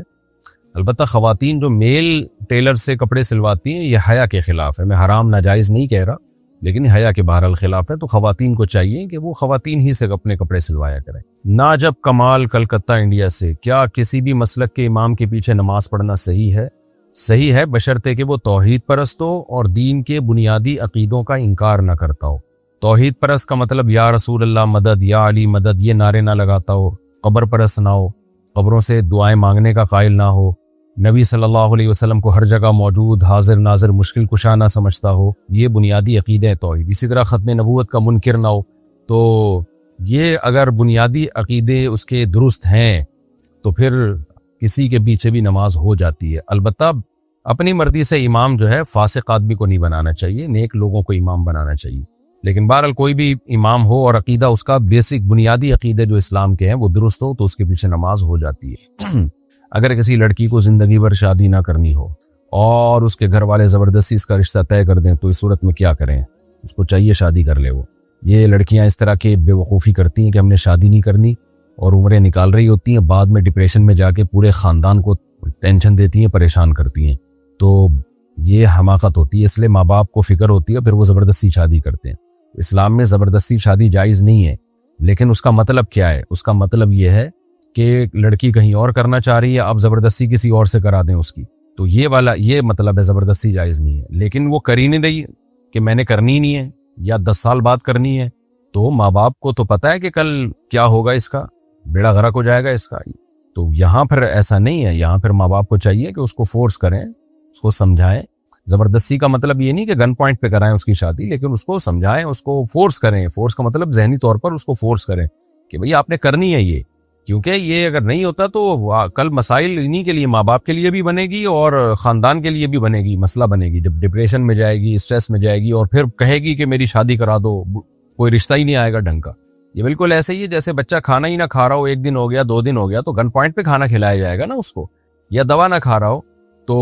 البتہ خواتین جو میل ٹیلر سے کپڑے سلواتی ہیں یہ حیا کے خلاف ہے. میں حرام ناجائز نہیں کہہ رہا، لیکن حیا کے بہرحال خلاف ہے. تو خواتین کو چاہیے کہ وہ خواتین ہی سے اپنے کپڑے سلوایا کریں. ناجب کمال کلکتہ انڈیا سے، کیا کسی بھی مسلک کے امام کے پیچھے نماز پڑھنا صحیح ہے؟ صحیح ہے بشرطے کہ وہ توحید پرست ہو اور دین کے بنیادی عقیدوں کا انکار نہ کرتا ہو. توحید پرست کا مطلب یا رسول اللہ مدد، یا علی مدد یہ نعرے نہ لگاتا ہو. قبر پرست نہ ہو، قبروں سے دعائیں مانگنے کا قائل نہ ہو. نبی صلی اللہ علیہ وسلم کو ہر جگہ موجود، حاضر ناظر، مشکل کشا نہ سمجھتا ہو. یہ بنیادی عقیدے توحید. اسی طرح ختم نبوت کا منکر نہ ہو. تو یہ اگر بنیادی عقیدے اس کے درست ہیں تو پھر کسی کے پیچھے بھی نماز ہو جاتی ہے. البتہ اپنی مرضی سے امام جو ہے فاسق آدمی کو نہیں بنانا چاہیے، نیک لوگوں کو امام بنانا چاہیے. لیکن بہرحال کوئی بھی امام ہو اور عقیدہ اس کا بیسک بنیادی عقیدے جو اسلام کے ہیں وہ درست ہو تو اس کے پیچھے نماز ہو جاتی ہے. اگر کسی لڑکی کو زندگی بھر شادی نہ کرنی ہو اور اس کے گھر والے زبردستی اس کا رشتہ طے کر دیں تو اس صورت میں کیا کریں؟ اس کو چاہیے شادی کر لے. وہ یہ لڑکیاں اس طرح کے بے وقوفی کرتی ہیں کہ ہم نے شادی نہیں کرنی اور عمریں نکال رہی ہوتی ہیں، بعد میں ڈپریشن میں جا کے پورے خاندان کو ٹینشن دیتی ہیں، پریشان کرتی ہیں. تو یہ حماقت ہوتی ہے. اس لیے ماں باپ کو فکر ہوتی ہے پھر وہ زبردستی شادی کرتے ہیں. اسلام میں زبردستی شادی جائز نہیں ہے، لیکن اس کا مطلب کیا ہے؟ اس کا مطلب یہ ہے کہ لڑکی کہیں اور کرنا چاہ رہی ہے، آپ زبردستی کسی اور سے کرا دیں اس کی. تو یہ مطلب ہے زبردستی جائز نہیں ہے. لیکن وہ کر ہی نہیں رہی کہ میں نے کرنی نہیں ہے یا 10 سال بعد کرنی ہے، تو ماں باپ کو تو پتہ ہے کہ کل کیا ہوگا، اس کا بیڑا غرق ہو جائے گا اس کا. تو یہاں پھر ایسا نہیں ہے. یہاں پھر ماں باپ کو چاہیے کہ اس کو فورس کریں، اس کو سمجھائیں. زبردستی کا مطلب یہ نہیں کہ گن پوائنٹ پہ کرائیں اس کی شادی، لیکن اس کو سمجھائیں، اس کو فورس کریں. فورس کا مطلب ذہنی طور پر اس کو فورس کریں کہ بھئی آپ نے کرنی ہے یہ، کیونکہ یہ اگر نہیں ہوتا تو کل مسائل انہی کے لیے، ماں باپ کے لیے بھی بنے گی اور خاندان کے لیے بھی بنے گی، مسئلہ بنے گی. جب ڈپریشن میں جائے گی، اسٹریس میں جائے گی اور پھر کہے گی کہ میری شادی کرا دو، کوئی رشتہ ہی نہیں آئے گا ڈھنگ کا. یہ بالکل ایسے ہی ہے جیسے بچہ کھانا ہی نہ کھا رہا ہو، 1 دن ہو گیا 2 دن ہو گیا تو گن پوائنٹ پہ کھانا کھلایا جائے گا نا اس کو. یا دوا نہ کھا رہا ہو تو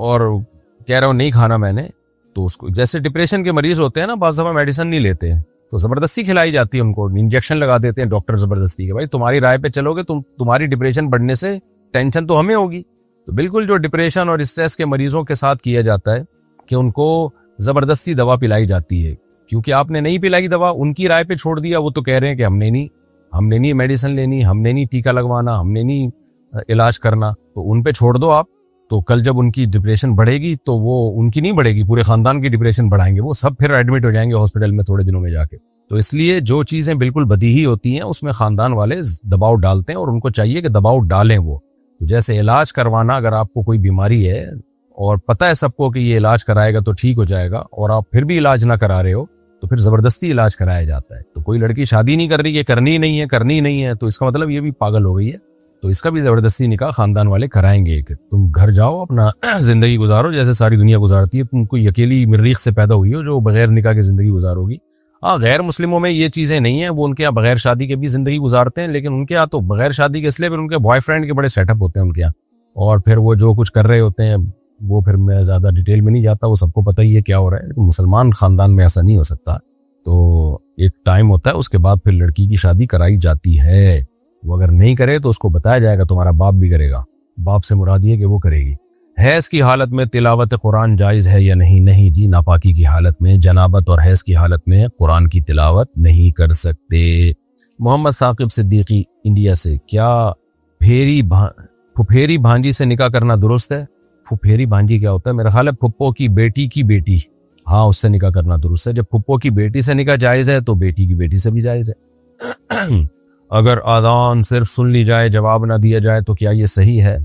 اور کہہ رہا ہوں نہیں کھانا میں نے، تو اس کو جیسے ڈپریشن کے مریض ہوتے ہیں نا، بعض دفعہ میڈیسن نہیں لیتے ہیں تو زبردستی کھلائی جاتی ہے ان کو، انجیکشن لگا دیتے ہیں ڈاکٹر زبردستی کے. بھائی تمہاری رائے پہ چلو گے تمہاری ڈپریشن بڑھنے سے ٹینشن تو ہمیں ہوگی. تو بالکل جو ڈپریشن اور اسٹریس کے مریضوں کے ساتھ کیا جاتا ہے کہ ان کو زبردستی دوا پلائی جاتی ہے، کیونکہ آپ نے نہیں پلائی دوا، ان کی رائے پہ چھوڑ دیا. وہ تو کہہ رہے ہیں کہ ہم نے نہیں میڈیسن لینی، ہم نے نہیں ٹیکا لگوانا، ہم نے نہیں علاج کرنا، تو ان پہ چھوڑ دو آپ. تو کل جب ان کی ڈپریشن بڑھے گی تو وہ ان کی نہیں بڑھے گی، پورے خاندان کی ڈپریشن بڑھائیں گے، وہ سب پھر ایڈمٹ ہو جائیں گے ہاسپٹل میں تھوڑے دنوں میں جا کے. تو اس لیے جو چیزیں بالکل بدیہی ہوتی ہیں اس میں خاندان والے دباؤ ڈالتے ہیں اور ان کو چاہیے کہ دباؤ ڈالیں. وہ جیسے علاج کروانا، اگر آپ کو کوئی بیماری ہے اور پتہ ہے سب کو کہ یہ علاج کرائے گا تو ٹھیک ہو جائے گا اور آپ پھر بھی علاج نہ کرا رہے ہو تو پھر زبردستی علاج کرایا جاتا ہے. تو کوئی لڑکی شادی نہیں کر رہی ہے، کرنی نہیں ہے تو اس کا مطلب یہ بھی پاگل ہو گئی ہے. تو اس کا بھی زبردستی نکاح خاندان والے کرائیں گے کہ تم گھر جاؤ اپنا زندگی گزارو جیسے ساری دنیا گزارتی ہے. تم کوئی اکیلی مریخ سے پیدا ہوئی ہو جو بغیر نکاح کی زندگی گزارو گی. ہاں غیر مسلموں میں یہ چیزیں نہیں ہیں، وہ ان کے یہاں بغیر شادی کے بھی زندگی گزارتے ہیں، لیکن ان کے یہاں تو بغیر شادی کے اس لیے پھر ان کے بوائے فرینڈ کے بڑے سیٹ اپ ہوتے ہیں ان کے یہاں، اور پھر وہ جو کچھ کر رہے ہوتے ہیں وہ پھر میں زیادہ ڈیٹیل میں نہیں جاتا، وہ سب کو پتہ ہی ہے کیا ہو رہا ہے. مسلمان خاندان میں ایسا نہیں ہو سکتا. تو ایک ٹائم ہوتا ہے اس کے بعد پھر لڑکی کی شادی کرائی جاتی ہے. وہ اگر نہیں کرے تو اس کو بتایا جائے گا تمہارا باپ بھی کرے گا. باپ سے مراد یہ کہ وہ کرے گی. حیض کی حالت میں تلاوت قرآن جائز ہے یا نہیں؟ نہیں جی، ناپاکی کی حالت میں، جنابت اور حیض کی حالت میں قرآن کی تلاوت نہیں کر سکتے. محمد ثاقب صدیقی انڈیا سے، کیا پھپھیری بھانجی سے نکاح کرنا درست ہے؟ پھپھیری بھانجی کیا ہوتا ہے؟ میرا خیال ہے پھپھو کی بیٹی کی بیٹی. ہاں اس سے نکاح کرنا درست ہے. جب پھپھو کی بیٹی سے نکاح جائز ہے تو بیٹی کی بیٹی سے بھی جائز ہے. اگر اذان صرف سن لی جائے جواب نہ دیا جائے تو کیا یہ صحیح ہے؟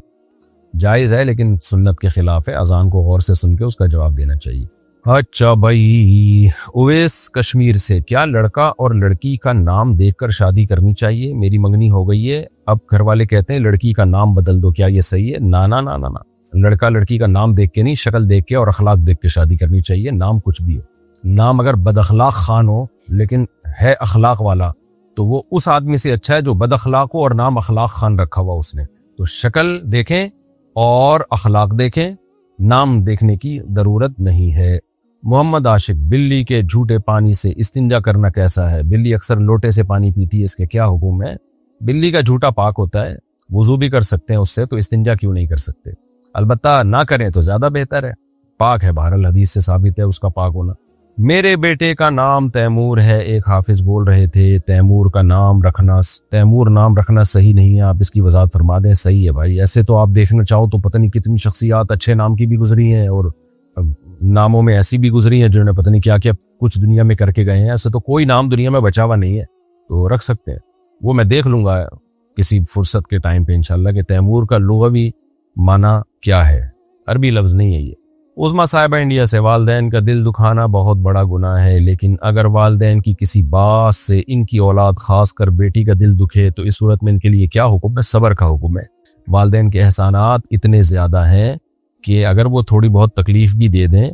جائز ہے لیکن سنت کے خلاف ہے. اذان کو غور سے سن کے اس کا جواب دینا چاہیے. اچھا بھائی، اویس کشمیر سے، کیا لڑکا اور لڑکی کا نام دیکھ کر شادی کرنی چاہیے؟ میری منگنی ہو گئی ہے، اب گھر والے کہتے ہیں لڑکی کا نام بدل دو، کیا یہ صحیح ہے؟ نا نا نا نا نا، لڑکا لڑکی کا نام دیکھ کے نہیں، شکل دیکھ کے اور اخلاق دیکھ کے شادی کرنی چاہیے. نام کچھ بھی ہو، نام اگر بد اخلاق خان ہو لیکن ہے اخلاق والا تو وہ اس آدمی سے اچھا ہے جو بد اخلاق ہو اور نام اخلاق خان رکھا ہوا اس نے. تو شکل دیکھیں اور اخلاق دیکھیں، نام دیکھنے کی ضرورت نہیں ہے. محمد عاشق، بلی کے جھوٹے پانی سے استنجا کرنا کیسا ہے؟ بلی اکثر لوٹے سے پانی پیتی ہے، اس کے کیا حکم ہے؟ بلی کا جھوٹا پاک ہوتا ہے، وضو بھی کر سکتے ہیں اس سے، تو استنجا کیوں نہیں کر سکتے؟ البتہ نہ کریں تو زیادہ بہتر ہے. پاک ہے، بہرحال حدیث سے ثابت ہے اس کا پاک ہونا. میرے بیٹے کا نام تیمور ہے، ایک حافظ بول رہے تھے تیمور نام رکھنا صحیح نہیں ہے، آپ اس کی وضاحت فرما دیں. صحیح ہے بھائی، ایسے تو آپ دیکھنا چاہو تو پتہ نہیں کتنی شخصیات اچھے نام کی بھی گزری ہیں اور ناموں میں ایسی بھی گزری ہیں جنہوں نے پتہ نہیں کیا کیا کچھ دنیا میں کر کے گئے ہیں. ایسے تو کوئی نام دنیا میں بچا ہوا نہیں ہے، تو رکھ سکتے ہیں. وہ میں دیکھ لوں گا کسی فرصت کے ٹائم پہ انشاءاللہ کہ تیمور کا لغوی معنی کیا ہے. عربی لفظ نہیں ہے یہ. عظما صاحبہ انڈیا سے، والدین کا دل دکھانا بہت بڑا گناہ ہے، لیکن اگر والدین کی کسی بات سے ان کی اولاد خاص کر بیٹی کا دل دکھے تو اس صورت میں ان کے لیے کیا حکم ہے؟ صبر کا حکم ہے. والدین کے احسانات اتنے زیادہ ہیں کہ اگر وہ تھوڑی بہت تکلیف بھی دے دیں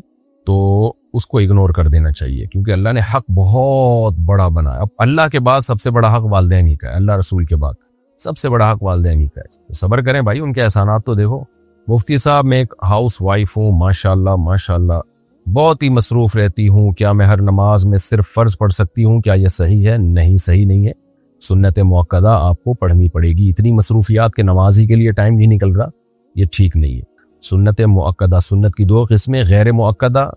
تو اس کو اگنور کر دینا چاہیے، کیونکہ اللہ نے حق بہت بڑا بنا ہے. اب اللہ کے بعد سب سے بڑا حق والدین ہی کا ہے، اللہ رسول کے بعد سب سے بڑا حق والدین ہی کا ہے. تو صبر کریں بھائی، ان کے احسانات تو دیکھو. مفتی صاحب، میں ایک ہاؤس وائف ہوں، ماشاءاللہ ماشاءاللہ بہت ہی مصروف رہتی ہوں، کیا میں ہر نماز میں صرف فرض پڑھ سکتی ہوں؟ کیا یہ صحیح ہے؟ نہیں، صحیح نہیں ہے. سنت موقدہ آپ کو پڑھنی پڑے گی. اتنی مصروفیات کے نماز ہی کے لیے ٹائم نہیں نکل رہا، یہ ٹھیک نہیں ہے. سنت موقدہ، سنت کی دو قسمیں، غیر موقدہ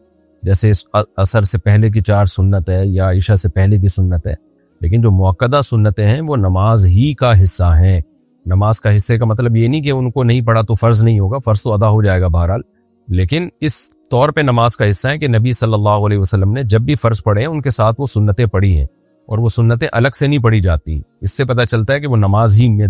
جیسے عصر سے پہلے کی 4 سنت ہے یا عشاء سے پہلے کی سنت ہے، لیکن جو موقدہ سنتیں ہیں وہ نماز ہی کا حصہ ہیں. نماز کا حصے کا مطلب یہ نہیں کہ ان کو نہیں پڑھا تو فرض نہیں ہوگا، فرض تو ادا ہو جائے گا بہرحال، لیکن اس طور پہ نماز کا حصہ ہے کہ نبی صلی اللہ علیہ وسلم نے جب بھی فرض پڑھے ہیں ان کے ساتھ وہ سنتیں پڑھی ہیں، اور وہ سنتیں الگ سے نہیں پڑھی جاتی. اس سے پتہ چلتا ہے کہ وہ نماز ہی میں،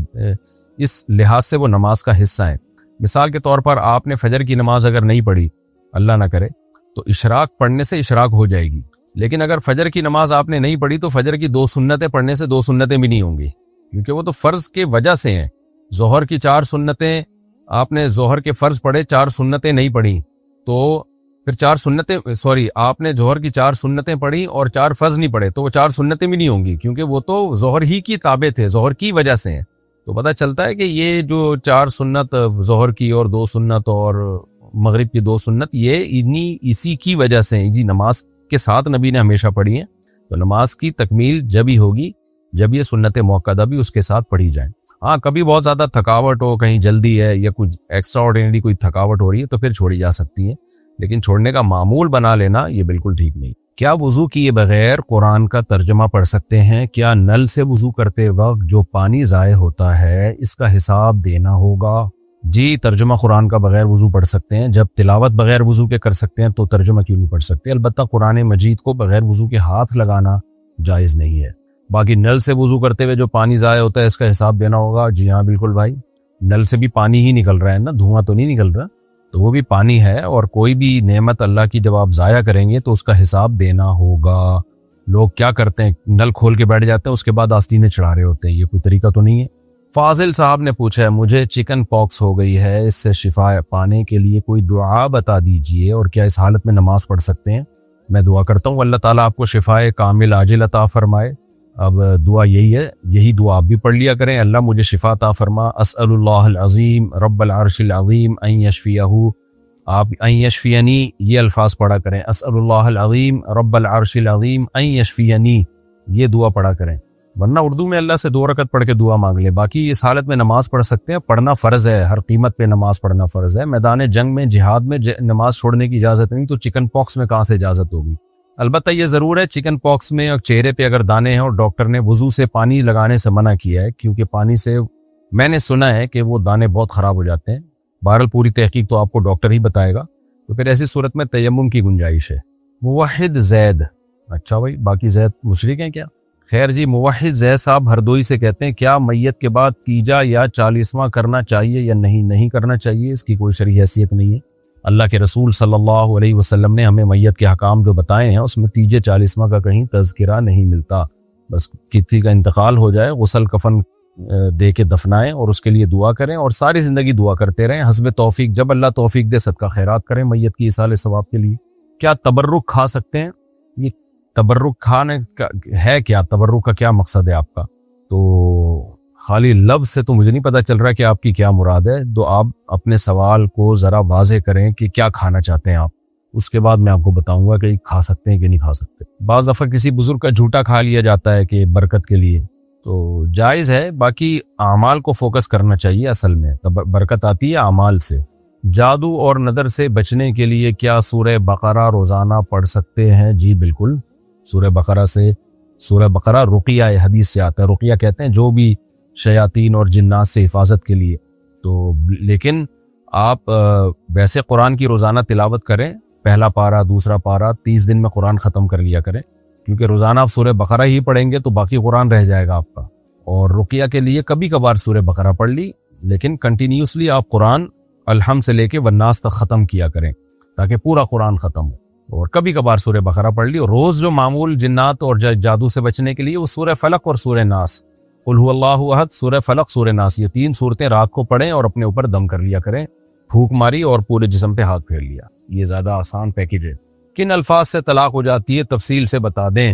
اس لحاظ سے وہ نماز کا حصہ ہیں. مثال کے طور پر آپ نے فجر کی نماز اگر نہیں پڑھی، اللہ نہ کرے، تو اشراق پڑھنے سے اشراق ہو جائے گی. لیکن اگر فجر کی نماز آپ نے نہیں پڑھی تو فجر کی 2 سنتیں پڑھنے سے 2 سنتیں بھی نہیں ہوں گی، کیونکہ وہ تو فرض کے وجہ سے ہیں. ظہر کی 4 سنتیں آپ نے ظہر کے فرض پڑھے، 4 سنتیں نہیں پڑھی، تو پھر 4 سنتیں آپ نے ظہر کی 4 سنتیں پڑھی اور 4 فرض نہیں پڑھے، تو وہ 4 سنتیں بھی نہیں ہوں گی، کیونکہ وہ تو ظہر ہی کی تابع تھے، ظہر کی وجہ سے ہیں. تو پتہ چلتا ہے کہ یہ جو 4 سنت ظہر کی اور 2 سنت اور مغرب کی 2 سنت، یہ اسی کی وجہ سے ہیں جی، نماز کے ساتھ نبی نے ہمیشہ پڑھی ہیں. تو نماز کی تکمیل جب ہی ہوگی جب یہ سنت موقدہ بھی اس کے ساتھ پڑھی جائیں. ہاں کبھی بہت زیادہ تھکاوٹ ہو، کہیں جلدی ہے یا کچھ ایکسٹرا آرڈینری کوئی تھکاوٹ ہو رہی ہے تو پھر چھوڑی جا سکتی ہیں، لیکن چھوڑنے کا معمول بنا لینا یہ بالکل ٹھیک نہیں. کیا وضو کیے بغیر قرآن کا ترجمہ پڑھ سکتے ہیں؟ کیا نل سے وضو کرتے وقت جو پانی ضائع ہوتا ہے اس کا حساب دینا ہوگا؟ جی، ترجمہ قرآن کا بغیر وضو پڑھ سکتے ہیں. جب تلاوت بغیر وضو کے کر سکتے ہیں تو ترجمہ کیوں نہیں پڑھ سکتے؟ البتہ قرآن مجید کو بغیر وضو کے ہاتھ لگانا جائز نہیں ہے. باقی نل سے وضو کرتے ہوئے جو پانی ضائع ہوتا ہے اس کا حساب دینا ہوگا. جی ہاں بالکل بھائی، نل سے بھی پانی ہی نکل رہا ہے نا، دھواں تو نہیں نکل رہا، تو وہ بھی پانی ہے. اور کوئی بھی نعمت اللہ کی جب آپ ضائع کریں گے تو اس کا حساب دینا ہوگا. لوگ کیا کرتے ہیں، نل کھول کے بیٹھ جاتے ہیں، اس کے بعد آستینیں چڑھا رہے ہوتے ہیں، یہ کوئی طریقہ تو نہیں ہے. فاضل صاحب نے پوچھا ہے، مجھے چکن پاکس ہو گئی ہے، اس سے شفا پانے کے لیے کوئی دعا بتا دیجئے، اور کیا اس حالت میں نماز پڑھ سکتے ہیں؟ میں دعا کرتا ہوں اللہ تعالیٰ آپ کو شفائے کامل عاجل عطا فرمائے. اب دعا یہی ہے، یہی دعا آپ بھی پڑھ لیا کریں، اللہ مجھے شفا عطا فرما. اسأل اللہ العظیم رب العرش العظیم ان یشفیہ، آپ ان یشفینی یہ الفاظ پڑھا کریں. اسأل اللہ العظیم رب العرش العظیم ان یشفینی، یہ دعا پڑھا کریں. ورنہ اردو میں اللہ سے 2 رکعت پڑھ کے دعا مانگ لیں. باقی اس حالت میں نماز پڑھ سکتے ہیں، پڑھنا فرض ہے، ہر قیمت پہ نماز پڑھنا فرض ہے. میدان جنگ میں، جہاد میں نماز چھوڑنے کی اجازت نہیں، تو چکن پاکس میں کہاں سے اجازت ہوگی؟ البتہ یہ ضرور ہے، چکن پاکس میں اور چہرے پہ اگر دانے ہیں اور ڈاکٹر نے وضو سے پانی لگانے سے منع کیا ہے، کیونکہ پانی سے میں نے سنا ہے کہ وہ دانے بہت خراب ہو جاتے ہیں. بہرحال پوری تحقیق تو آپ کو ڈاکٹر ہی بتائے گا. تو پھر ایسی صورت میں تیمم کی گنجائش ہے. موحد زید، اچھا بھائی باقی زید مشرک ہیں کیا؟ خیر جی، موحد زید صاحب ہردوئی سے کہتے ہیں کیا میت کے بعد تیجا یا 40واں کرنا چاہیے یا نہیں کرنا چاہیے؟ اس کی کوئی شرعی حیثیت نہیں ہے۔ اللہ کے رسول صلی اللہ علیہ وسلم نے ہمیں میت کے حکام جو بتائے ہیں اس میں تیجے 40واں کا کہیں تذکرہ نہیں ملتا۔ بس کسی کا انتقال ہو جائے، غسل کفن دے کے دفنائیں اور اس کے لیے دعا کریں اور ساری زندگی دعا کرتے رہیں حسب توفیق، جب اللہ توفیق دے صدقہ خیرات کریں میت کی ایصال ثواب کے لیے۔ کیا تبرک کھا سکتے ہیں؟ یہ تبرک کھانے کا ہے کیا؟ تبرک کا کیا مقصد ہے آپ کا؟ تو خالی لفظ سے تو مجھے نہیں پتہ چل رہا کہ آپ کی کیا مراد ہے، تو آپ اپنے سوال کو ذرا واضح کریں کہ کیا کھانا چاہتے ہیں آپ، اس کے بعد میں آپ کو بتاؤں گا کہ کھا سکتے ہیں کہ نہیں کھا سکتے۔ بعض دفعہ کسی بزرگ کا جھوٹا کھا لیا جاتا ہے کہ برکت کے لیے، تو جائز ہے، باقی اعمال کو فوکس کرنا چاہیے۔ اصل میں برکت آتی ہے اعمال سے۔ جادو اور نظر سے بچنے کے لیے کیا سورہ بقرہ روزانہ پڑھ سکتے ہیں؟ جی بالکل، سورہ بقرہ رقیہ حدیث سے آتا ہے، رقیہ کہتے ہیں جو بھی شیاطین اور جنات سے حفاظت کے لیے۔ تو لیکن آپ ویسے قرآن کی روزانہ تلاوت کریں، پہلا پارہ دوسرا پارہ 30 دن میں قرآن ختم کر لیا کریں، کیونکہ روزانہ آپ سورہ بقرہ ہی پڑھیں گے تو باقی قرآن رہ جائے گا آپ کا۔ اور رقیہ کے لیے کبھی کبھار سورہ بقرہ پڑھ لی، لیکن کنٹینیوسلی آپ قرآن الحمد سے لے کے والناس تک ختم کیا کریں تاکہ پورا قرآن ختم ہو، اور کبھی کبھار سورہ بقرہ پڑھ لی۔ اور روز جو معمول جنات اور جادو سے بچنے کے لیے وہ سورہ فلق اور سورہ ناس، قل هو اللہ احد، سورہ فلق سورہ ناس، یہ 3 صورتیں رات کو پڑھیں اور اپنے اوپر دم کر لیا کریں، پھونک ماری اور پورے جسم پہ ہاتھ پھیر لیا۔ یہ زیادہ آسان پیکیج ہے۔ کن الفاظ سے طلاق ہو جاتی ہے تفصیل سے بتا دیں؟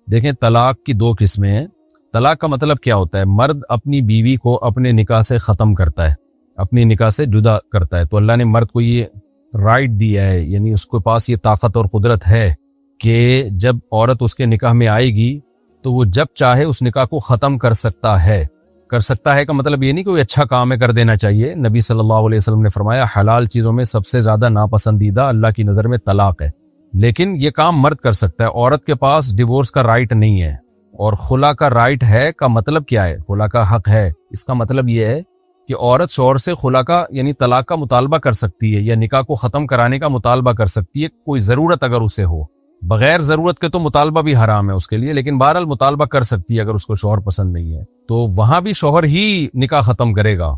دیکھیں، طلاق کی 2 قسمیں ہیں۔ طلاق کا مطلب کیا ہوتا ہے؟ مرد اپنی بیوی کو اپنے نکاح سے ختم کرتا ہے، اپنی نکاح سے جدا کرتا ہے۔ تو اللہ نے مرد کو یہ رائٹ دیا ہے، یعنی اس کے پاس یہ طاقت اور قدرت ہے کہ جب عورت اس کے نکاح میں آئے گی تو وہ جب چاہے اس نکاح کو ختم کر سکتا ہے۔ کر سکتا ہے کا مطلب یہ نہیں کوئی اچھا کام ہے کر دینا چاہیے۔ نبی صلی اللہ علیہ وسلم نے فرمایا حلال چیزوں میں سب سے زیادہ ناپسندیدہ اللہ کی نظر میں طلاق ہے، لیکن یہ کام مرد کر سکتا ہے۔ عورت کے پاس ڈیورس کا رائٹ نہیں ہے، اور خلا کا رائٹ ہے کا مطلب کیا ہے؟ خلا کا حق ہے، اس کا مطلب یہ ہے کہ عورت شوہر سے خلا کا یعنی طلاق کا مطالبہ کر سکتی ہے یا نکاح کو ختم کرانے کا مطالبہ کر سکتی ہے، کوئی ضرورت اگر اسے ہو۔ بغیر ضرورت کے تو مطالبہ بھی حرام ہے اس کے لیے، لیکن بہرحال مطالبہ کر سکتی ہے اگر اس کو شوہر پسند نہیں ہے، تو وہاں بھی شوہر ہی نکاح ختم کرے گا۔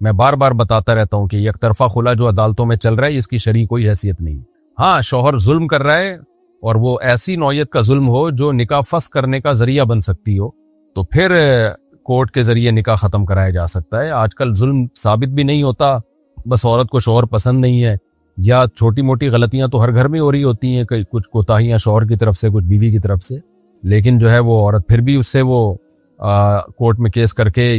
میں بار بار بتاتا رہتا ہوں کہ یک طرفہ خلا جو عدالتوں میں چل رہا ہے اس کی شرعی کوئی حیثیت نہیں۔ ہاں، شوہر ظلم کر رہا ہے اور وہ ایسی نوعیت کا ظلم ہو جو نکاح فسخ کرنے کا ذریعہ بن سکتی ہو، تو پھر کورٹ کے ذریعے نکاح ختم کرایا جا سکتا ہے۔ آج کل ظلم ثابت بھی نہیں ہوتا، بس عورت کو شوہر پسند نہیں ہے، یا چھوٹی موٹی غلطیاں تو ہر گھر میں ہو رہی ہوتی ہیں، کچھ کوتاہیاں شوہر کی طرف سے کچھ بیوی کی طرف سے، لیکن جو ہے وہ عورت پھر بھی اس سے وہ کورٹ میں کیس کر کے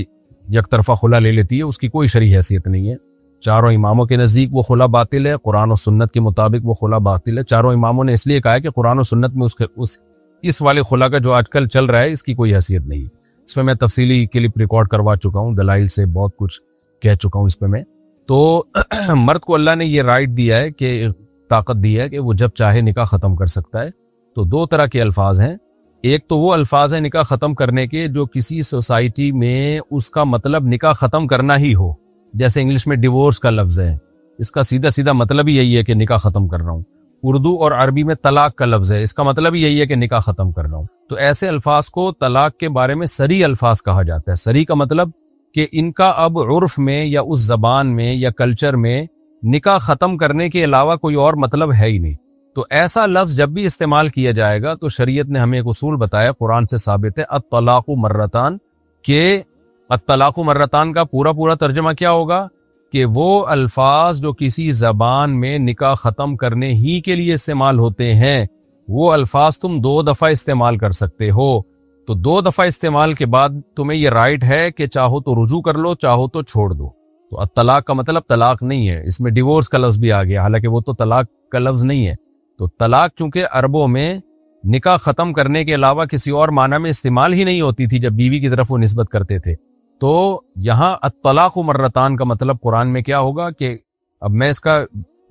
یک طرفہ خلا لے لیتی ہے، اس کی کوئی شرعی حیثیت نہیں ہے۔ چاروں اماموں کے نزدیک وہ خلا باطل ہے، قرآن و سنت کے مطابق وہ خلا باطل ہے۔ چاروں اماموں نے اس لیے کہا ہے کہ قرآن و سنت میں اس والے خلا کا جو آج کل چل رہا ہے اس کی کوئی حیثیت نہیں۔ اس میں میں تفصیلی کلپ ریکارڈ کروا چکا ہوں، دلائل سے بہت کچھ کہہ چکا ہوں اس پہ میں۔ تو مرد کو اللہ نے یہ رائٹ دیا ہے کہ طاقت دی ہے کہ وہ جب چاہے نکاح ختم کر سکتا ہے۔ تو 2 طرح کے الفاظ ہیں، ایک تو وہ الفاظ ہیں نکاح ختم کرنے کے جو کسی سوسائٹی میں اس کا مطلب نکاح ختم کرنا ہی ہو، جیسے انگلش میں ڈیورس کا لفظ ہے، اس کا سیدھا مطلب ہی یہی ہے کہ نکاح ختم کر رہا ہوں۔ اردو اور عربی میں طلاق کا لفظ ہے، اس کا مطلب ہی یہی ہے کہ نکاح ختم کر رہا ہوں۔ تو ایسے الفاظ کو طلاق کے بارے میں صریح الفاظ کہا جاتا ہے۔ صریح کا مطلب کہ ان کا اب عرف میں یا اس زبان میں یا کلچر میں نکاح ختم کرنے کے علاوہ کوئی اور مطلب ہے ہی نہیں۔ تو ایسا لفظ جب بھی استعمال کیا جائے گا تو شریعت نے ہمیں ایک اصول بتایا، قرآن سے ثابت ہے، الطلاق مرتان، کہ الطلاق مرتان کا پورا ترجمہ کیا ہوگا کہ وہ الفاظ جو کسی زبان میں نکاح ختم کرنے ہی کے لیے استعمال ہوتے ہیں وہ الفاظ تم 2 دفعہ استعمال کر سکتے ہو۔ تو 2 دفعہ استعمال کے بعد تمہیں یہ رائٹ ہے کہ چاہو تو رجوع کر لو، چاہو تو چھوڑ دو۔ تو الطلاق کا مطلب طلاق نہیں ہے، اس میں ڈیورس کا لفظ بھی آ گیا، حالانکہ وہ تو طلاق کا لفظ نہیں ہے۔ تو طلاق چونکہ عربوں میں نکاح ختم کرنے کے علاوہ کسی اور معنی میں استعمال ہی نہیں ہوتی تھی جب بیوی کی طرف وہ نسبت کرتے تھے، تو یہاں الطلاق مرتان کا مطلب قرآن میں کیا ہوگا کہ اب میں اس کا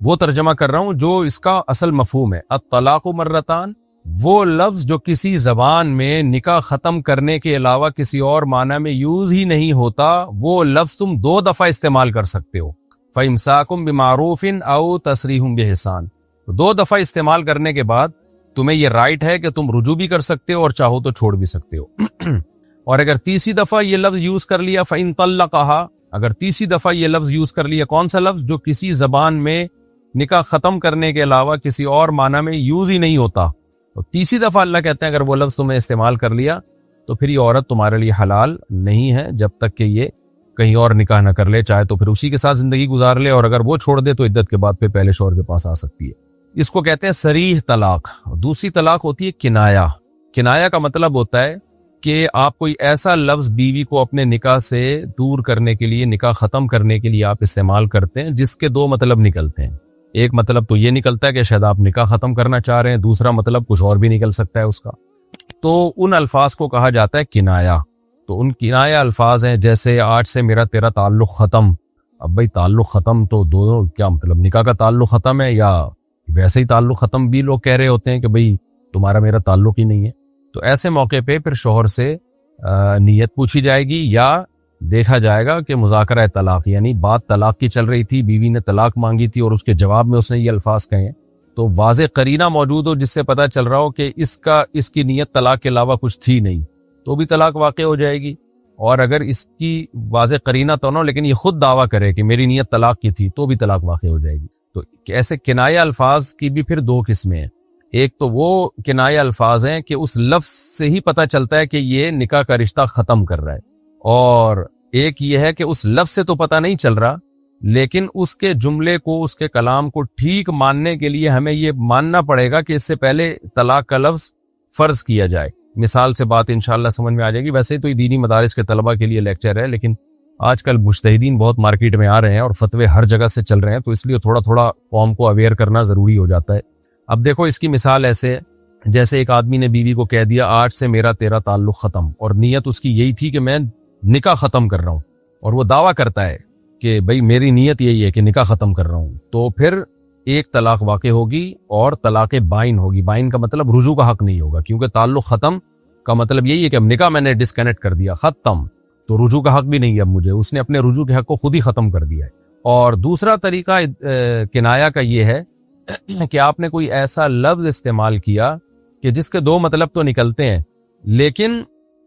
وہ ترجمہ کر رہا ہوں جو اس کا اصل مفہوم ہے۔ الطلاق مرتان وہ لفظ جو کسی زبان میں نکاح ختم کرنے کے علاوہ کسی اور معنی میں یوز ہی نہیں ہوتا، وہ لفظ تم 2 دفعہ استعمال کر سکتے ہو۔ فَإِمْسَاكٌ بِمَعْرُوفٍ أَوْ تَسْرِيحٌ بِإِحْسَانٍ، تو 2 دفعہ استعمال کرنے کے بعد تمہیں یہ رائٹ ہے کہ تم رجوع بھی کر سکتے ہو اور چاہو تو چھوڑ بھی سکتے ہو۔ اور اگر تیسری دفعہ یہ لفظ یوز کر لیا فَإِن طَلَّقَهَا، اگر تیسری دفعہ یہ لفظ یوز کر لیا، کون سا لفظ جو کسی زبان میں نکاح ختم کرنے کے علاوہ کسی اور معنی میں یوز ہی نہیں ہوتا، تو تیسری دفعہ اللہ کہتے ہیں اگر وہ لفظ تمہیں استعمال کر لیا تو پھر یہ عورت تمہارے لیے حلال نہیں ہے جب تک کہ یہ کہیں اور نکاح نہ کر لے، چاہے تو پھر اسی کے ساتھ زندگی گزار لے، اور اگر وہ چھوڑ دے تو عدت کے بعد پھر پہلے شوہر کے پاس آ سکتی ہے۔ اس کو کہتے ہیں صریح طلاق۔ دوسری طلاق ہوتی ہے کنایا۔ کنایا کا مطلب ہوتا ہے کہ آپ کوئی ایسا لفظ بیوی کو اپنے نکاح سے دور کرنے کے لیے، نکاح ختم کرنے کے لیے آپ استعمال کرتے ہیں جس کے 2 مطلب نکلتے ہیں۔ ایک مطلب تو یہ نکلتا ہے کہ شاید آپ نکاح ختم کرنا چاہ رہے ہیں، دوسرا مطلب کچھ اور بھی نکل سکتا ہے اس کا، تو ان الفاظ کو کہا جاتا ہے کنایا۔ تو ان کنایا الفاظ ہیں جیسے آج سے میرا تیرا تعلق ختم۔ اب بھائی تعلق ختم تو دونوں کیا مطلب، نکاح کا تعلق ختم ہے یا ویسے ہی تعلق ختم بھی لوگ کہہ رہے ہوتے ہیں کہ بھئی تمہارا میرا تعلق ہی نہیں ہے۔ تو ایسے موقع پہ پھر شوہر سے نیت پوچھی جائے گی یا دیکھا جائے گا کہ مذاکرہ طلاق، یعنی بات طلاق کی چل رہی تھی، بیوی نے طلاق مانگی تھی اور اس کے جواب میں اس نے یہ الفاظ کہے ہیں، تو واضح قرینہ موجود ہو جس سے پتہ چل رہا ہو کہ اس کی نیت طلاق کے علاوہ کچھ تھی نہیں، تو بھی طلاق واقع ہو جائے گی۔ اور اگر اس کی واضح قرینہ تو نہ ہو لیکن یہ خود دعویٰ کرے کہ میری نیت طلاق کی تھی، تو بھی طلاق واقع ہو جائے گی۔ تو ایسے کنایہ الفاظ کی بھی پھر 2 قسمیں ہیں۔ ایک تو وہ کنایہ الفاظ ہیں کہ اس لفظ سے ہی پتہ چلتا ہے کہ یہ نکاح کا رشتہ ختم کر رہا ہے، اور ایک یہ ہے کہ اس لفظ سے تو پتہ نہیں چل رہا لیکن اس کے جملے کو، اس کے کلام کو ٹھیک ماننے کے لیے ہمیں یہ ماننا پڑے گا کہ اس سے پہلے طلاق کا لفظ فرض کیا جائے۔ مثال سے بات انشاءاللہ سمجھ میں آ جائے گی۔ ویسے تو یہ دینی مدارس کے طلبہ کے لیے لیکچر ہے، لیکن آج کل مجتہدین بہت مارکیٹ میں آ رہے ہیں اور فتوے ہر جگہ سے چل رہے ہیں، تو اس لیے تھوڑا تھوڑا قوم کو اویئر کرنا ضروری ہو جاتا ہے۔ اب دیکھو اس کی مثال ایسے ہے جیسے ایک آدمی نے بیوی کو کہہ دیا آج سے میرا تیرا تعلق ختم، اور نیت اس کی یہی تھی کہ میں نکاح ختم کر رہا ہوں، اور وہ دعویٰ کرتا ہے کہ بھئی میری نیت یہی ہے کہ نکاح ختم کر رہا ہوں، تو پھر ایک طلاق واقع ہوگی اور طلاق بائن ہوگی۔ بائن کا مطلب رجوع کا حق نہیں ہوگا، کیونکہ تعلق ختم کا مطلب یہی ہے کہ اب نکاح میں نے ڈسکنیکٹ کر دیا، ختم، تو رجوع کا حق بھی نہیں ہے اب مجھے، اس نے اپنے رجوع کے حق کو خود ہی ختم کر دیا ہے۔ اور دوسرا طریقہ کنایا کا یہ ہے کہ آپ نے کوئی ایسا لفظ استعمال کیا کہ جس کے 2 مطلب تو نکلتے ہیں، لیکن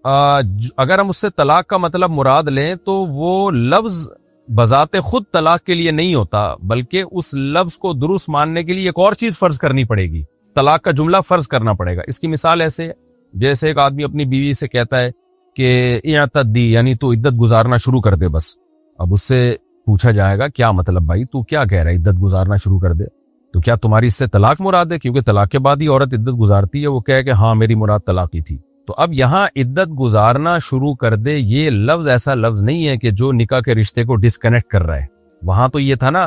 اگر ہم اس سے طلاق کا مطلب مراد لیں تو وہ لفظ بذات خود طلاق کے لیے نہیں ہوتا، بلکہ اس لفظ کو درست ماننے کے لیے ایک اور چیز فرض کرنی پڑے گی، طلاق کا جملہ فرض کرنا پڑے گا۔ اس کی مثال ایسے ہے جیسے ایک آدمی اپنی بیوی سے کہتا ہے کہ اعتدی، یعنی تو عدت گزارنا شروع کر دے بس۔ اب اس سے پوچھا جائے گا کیا مطلب بھائی، تو کیا کہہ رہا ہے عدت گزارنا شروع کر دے؟ تو کیا تمہاری اس سے طلاق مراد ہے؟ کیونکہ طلاق کے بعد ہی عورت عدت گزارتی ہے۔ وہ کہے کہ ہاں میری مراد طلاق ہی تھی۔ تو اب یہاں عدت گزارنا شروع کر دے یہ لفظ ایسا لفظ نہیں ہے کہ جو نکاح کے رشتے کو ڈسکنیکٹ کر رہا ہے۔ وہاں تو یہ تھا نا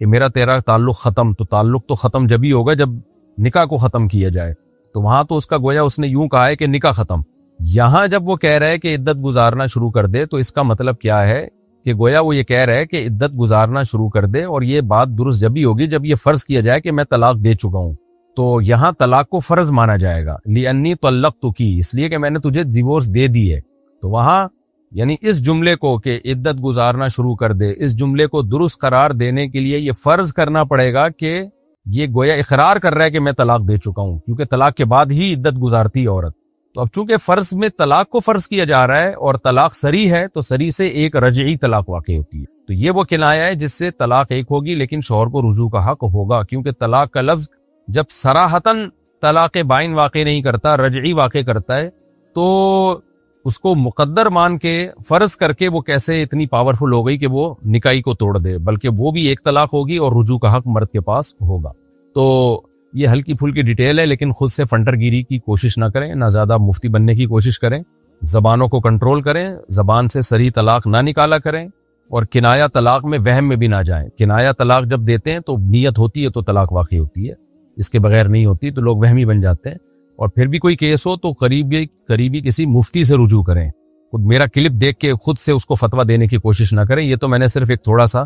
کہ میرا تیرا تعلق ختم، تو تعلق تو ختم جب ہی ہوگا جب نکاح کو ختم کیا جائے، تو وہاں تو اس کا گویا اس نے یوں کہا ہے کہ نکاح ختم۔ یہاں جب وہ کہہ رہا ہے کہ عدت گزارنا شروع کر دے تو اس کا مطلب کیا ہے کہ گویا وہ یہ کہہ رہا ہے کہ عدت گزارنا شروع کر دے، اور یہ بات درست جب ہی ہوگی جب یہ فرض کیا جائے کہ میں طلاق دے چکا ہوں۔ تو یہاں طلاق کو فرض مانا جائے گا، لِأَنِّي طَلَّقْتُكِ، اس لیے کہ میں نے تجھے ڈیورس دے دی ہے۔ تو وہاں یعنی اس جملے کو کہ عدت گزارنا شروع کر دے، اس جملے کو درست قرار دینے کے لیے یہ فرض کرنا پڑے گا کہ یہ گویا اقرار کر رہا ہے کہ میں طلاق دے چکا ہوں، کیونکہ طلاق کے بعد ہی عدت گزارتی ہے عورت۔ تو اب چونکہ فرض میں طلاق کو فرض کیا جا رہا ہے اور طلاق صریح ہے، تو صریح سے ایک رجعی طلاق واقع ہوتی ہے۔ تو یہ وہ کنایہ ہے جس سے طلاق ایک ہوگی لیکن شوہر کو رجوع کا حق ہوگا، کیونکہ طلاق کا لفظ جب صراحتاً طلاق بائن واقع نہیں کرتا، رجعی واقع کرتا ہے، تو اس کو مقدر مان کے فرض کر کے وہ کیسے اتنی پاورفل ہو گئی کہ وہ نکاح کو توڑ دے، بلکہ وہ بھی ایک طلاق ہوگی اور رجوع کا حق مرد کے پاس ہوگا۔ تو یہ ہلکی پھلکی ڈیٹیل ہے، لیکن خود سے فنٹر گیری کی کوشش نہ کریں، نہ زیادہ مفتی بننے کی کوشش کریں، زبانوں کو کنٹرول کریں، زبان سے صریح طلاق نہ نکالا کریں، اور کنایہ طلاق میں وہم میں بھی نہ جائیں۔ کنایہ طلاق جب دیتے ہیں تو نیت ہوتی ہے تو طلاق واقع ہوتی ہے، اس کے بغیر نہیں ہوتی، تو لوگ وہمی بن جاتے ہیں۔ اور پھر بھی کوئی کیس ہو تو قریبی کسی مفتی سے رجوع کریں، خود میرا کلپ دیکھ کے خود سے اس کو فتویٰ دینے کی کوشش نہ کریں۔ یہ تو میں نے صرف ایک تھوڑا سا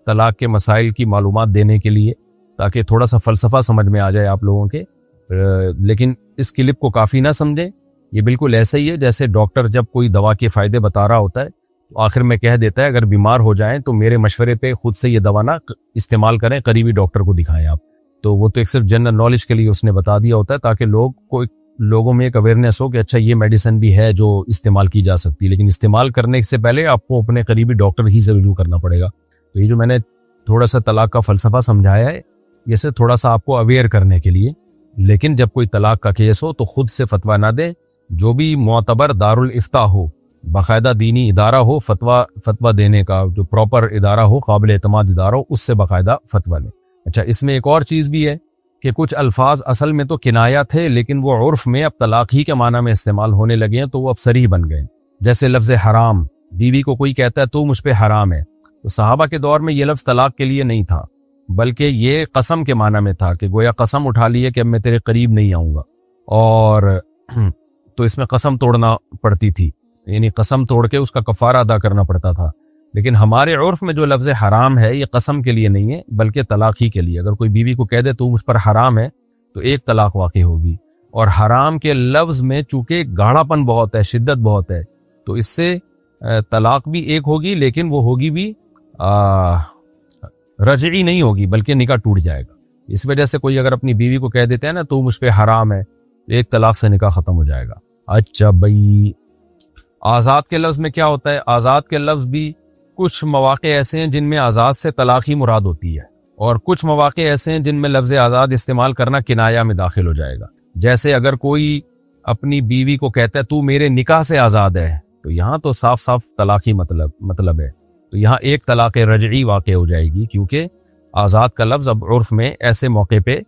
طلاق کے مسائل کی معلومات دینے کے لیے، تاکہ تھوڑا سا فلسفہ سمجھ میں آ جائے آپ لوگوں کے، لیکن اس کلپ کو کافی نہ سمجھیں۔ یہ بالکل ایسا ہی ہے جیسے ڈاکٹر جب کوئی دوا کے فائدے بتا رہا ہوتا ہے تو آخر میں کہہ دیتا ہے اگر بیمار ہو جائیں تو میرے مشورے پہ خود سے یہ دوا نہ استعمال کریں، قریبی ڈاکٹر کو دکھائیں آپ۔ تو وہ تو ایک صرف جنرل نالج کے لیے اس نے بتا دیا ہوتا ہے تاکہ لوگوں میں ایک اویئرنیس ہو کہ اچھا یہ میڈیسن بھی ہے جو استعمال کی جا سکتی ہے، لیکن استعمال کرنے سے پہلے آپ کو اپنے قریبی ڈاکٹر ہی سے رجوع کرنا پڑے گا۔ تو یہ جو میں نے تھوڑا سا طلاق کا فلسفہ سمجھایا ہے، یہ سے تھوڑا سا آپ کو اویئر کرنے کے لیے، لیکن جب کوئی طلاق کا کیس ہو تو خود سے فتویٰ نہ دیں، جو بھی معتبر دارالافتاء ہو، باقاعدہ دینی ادارہ ہو فتویٰ دینے کا، جو پراپر ادارہ ہو، قابل اعتماد ادارہ ہو، اس سے باقاعدہ فتویٰ لیں۔ اچھا، اس میں ایک اور چیز بھی ہے کہ کچھ الفاظ اصل میں تو کنایا تھے، لیکن وہ عرف میں اب طلاق ہی کے معنی میں استعمال ہونے لگے ہیں، تو وہ اب صریح بن گئے۔ جیسے لفظ حرام، بیوی کو کوئی کہتا ہے تو مجھ پہ حرام ہے، تو صحابہ کے دور میں یہ لفظ طلاق کے لیے نہیں تھا، بلکہ یہ قسم کے معنی میں تھا کہ گویا قسم اٹھا لیے کہ اب میں تیرے قریب نہیں آؤں گا، اور تو اس میں قسم توڑنا پڑتی تھی، یعنی قسم توڑ کے اس کا کفارہ ادا کرنا پڑتا تھا۔ لیکن ہمارے عرف میں جو لفظ حرام ہے یہ قسم کے لیے نہیں ہے بلکہ طلاق ہی کے لیے۔ اگر کوئی بیوی کو کہہ دے تو مجھ پر حرام ہے تو ایک طلاق واقع ہوگی، اور حرام کے لفظ میں چونکہ گاڑھا پن بہت ہے، شدت بہت ہے، تو اس سے طلاق بھی ایک ہوگی، لیکن وہ ہوگی بھی رجعی نہیں ہوگی بلکہ نکاح ٹوٹ جائے گا۔ اس وجہ سے کوئی اگر اپنی بیوی کو کہہ دیتے ہیں نا تو مجھ پہ حرام ہے، ایک طلاق سے نکاح ختم ہو جائے گا۔ اچھا بھائی، آزاد کے لفظ میں کیا ہوتا ہے؟ آزاد کے لفظ بھی کچھ مواقع ایسے ہیں جن میں آزاد سے طلاق ہی مراد ہوتی ہے، اور کچھ مواقع ایسے ہیں جن میں لفظ آزاد استعمال کرنا کنایا میں داخل ہو جائے گا۔ جیسے اگر کوئی اپنی بیوی کو کہتا ہے تو میرے نکاح سے آزاد ہے، تو یہاں تو صاف صاف طلاق ہی مطلب ہے، تو یہاں ایک طلاق رجعی واقع ہو جائے گی، کیونکہ آزاد کا لفظ اب عرف میں ایسے موقع پہ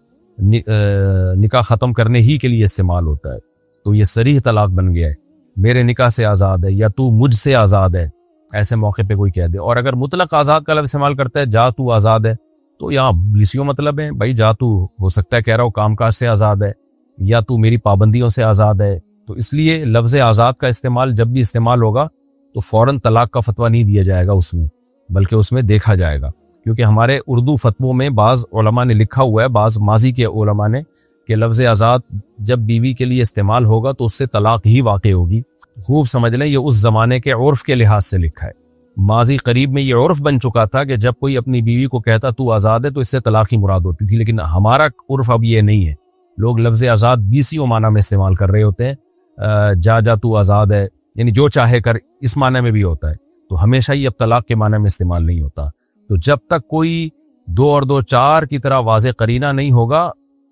نکاح ختم کرنے ہی کے لیے استعمال ہوتا ہے، تو یہ صریح طلاق بن گیا ہے، میرے نکاح سے آزاد ہے یا تو مجھ سے آزاد ہے، ایسے موقع پہ کوئی کہہ دے۔ اور اگر مطلق آزاد کا لفظ استعمال کرتا ہے، جا تو آزاد ہے، تو یہاں بیسیوں مطلب ہے، بھائی جا تو ہو سکتا ہے کہہ رہا ہو کام کاج سے آزاد ہے، یا تو میری پابندیوں سے آزاد ہے، تو اس لیے لفظ آزاد کا استعمال جب بھی استعمال ہوگا تو فوراً طلاق کا فتویٰ نہیں دیا جائے گا اس میں، بلکہ اس میں دیکھا جائے گا، کیونکہ ہمارے اردو فتووں میں بعض علماء نے لکھا ہوا ہے، بعض ماضی کے علماء نے، کہ لفظ آزاد جب بیوی کے لیے استعمال ہوگا تو اس سے طلاق ہی واقع ہوگی۔ خوب سمجھ لیں، یہ اس زمانے کے عرف کے لحاظ سے لکھا ہے، ماضی قریب میں یہ عرف بن چکا تھا کہ جب کوئی اپنی بیوی کو کہتا تو آزاد ہے تو اس سے طلاق ہی مراد ہوتی تھی، لیکن ہمارا عرف اب یہ نہیں ہے، لوگ لفظ آزاد بیسیوں معنی میں استعمال کر رہے ہوتے ہیں، جا تو آزاد ہے، یعنی جو چاہے کر، اس معنی میں بھی ہوتا ہے، تو ہمیشہ ہی اب طلاق کے معنی میں استعمال نہیں ہوتا۔ تو جب تک کوئی 2 اور 2 4 کی طرح واضح قرینہ نہیں ہوگا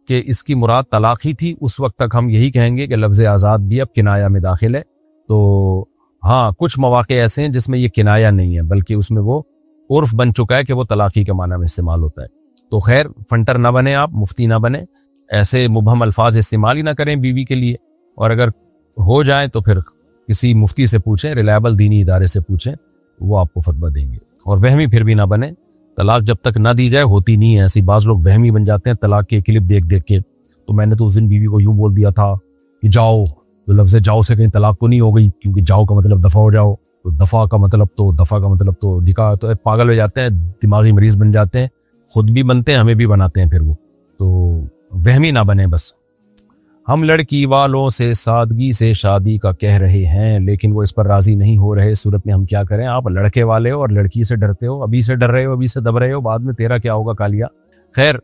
کہ اس کی مراد طلاق ہی تھی، اس وقت تک ہم یہی کہیں گے کہ لفظ آزاد بھی اب کنایا میں داخل ہے۔ تو ہاں، کچھ مواقع ایسے ہیں جس میں یہ کنایا نہیں ہے بلکہ اس میں وہ عرف بن چکا ہے کہ وہ طلاقی کے معنی میں استعمال ہوتا ہے۔ تو خیر، فنٹر نہ بنے آپ، مفتی نہ بنے، ایسے مبہم الفاظ استعمال ہی نہ کریں بیوی کے لیے، اور اگر ہو جائیں تو پھر کسی مفتی سے پوچھیں، ریلائبل دینی ادارے سے پوچھیں، وہ آپ کو فتویٰ دیں گے۔ اور وہمی پھر بھی نہ بنے، طلاق جب تک نہ دی جائے ہوتی نہیں ہے، ایسی بعض لوگ وہمی بن جاتے ہیں طلاق کے کلپ دیکھ کے، تو میں نے تو اس دن بیوی کو یوں بول دیا تھا کہ جاؤ، تو لفظ جاؤ سے کہیں طلاق تو نہیں ہو گئی، کیونکہ جاؤ کا مطلب دفع ہو جاؤ، تو دفع کا مطلب تو نکاح، تو پاگل ہو جاتے ہیں، دماغی مریض بن جاتے ہیں، خود بھی بنتے ہیں، ہمیں بھی بناتے ہیں پھر وہ، تو وہمی نہ بنے بس۔ ہم لڑکی والوں سے سادگی سے شادی کا کہہ رہے ہیں لیکن وہ اس پر راضی نہیں ہو رہے، صورت میں ہم کیا کریں؟ آپ لڑکے والے ہو اور لڑکی سے ڈرتے ہو، ابھی سے ڈر رہے ہو، ابھی سے دب رہے ہو، بعد میں تیرا کیا ہوگا کالیا۔ خیر،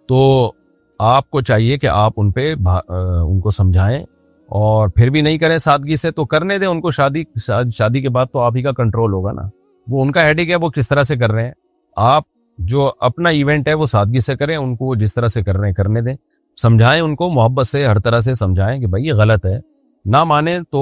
تو آپ کو چاہیے کہ آپ ان کو سمجھائیں، اور پھر بھی نہیں کریں سادگی سے تو کرنے دیں ان کو، شادی کے بعد تو آپ ہی کا کنٹرول ہوگا نا، وہ ان کا ہیڈک ہے، وہ کس طرح سے کر رہے ہیں، آپ جو اپنا ایونٹ ہے وہ سادگی سے کریں، ان کو وہ جس طرح سے کر رہے ہیں کرنے دیں، سمجھائیں ان کو، محبت سے ہر طرح سے سمجھائیں کہ بھائی یہ غلط ہے، نہ مانیں تو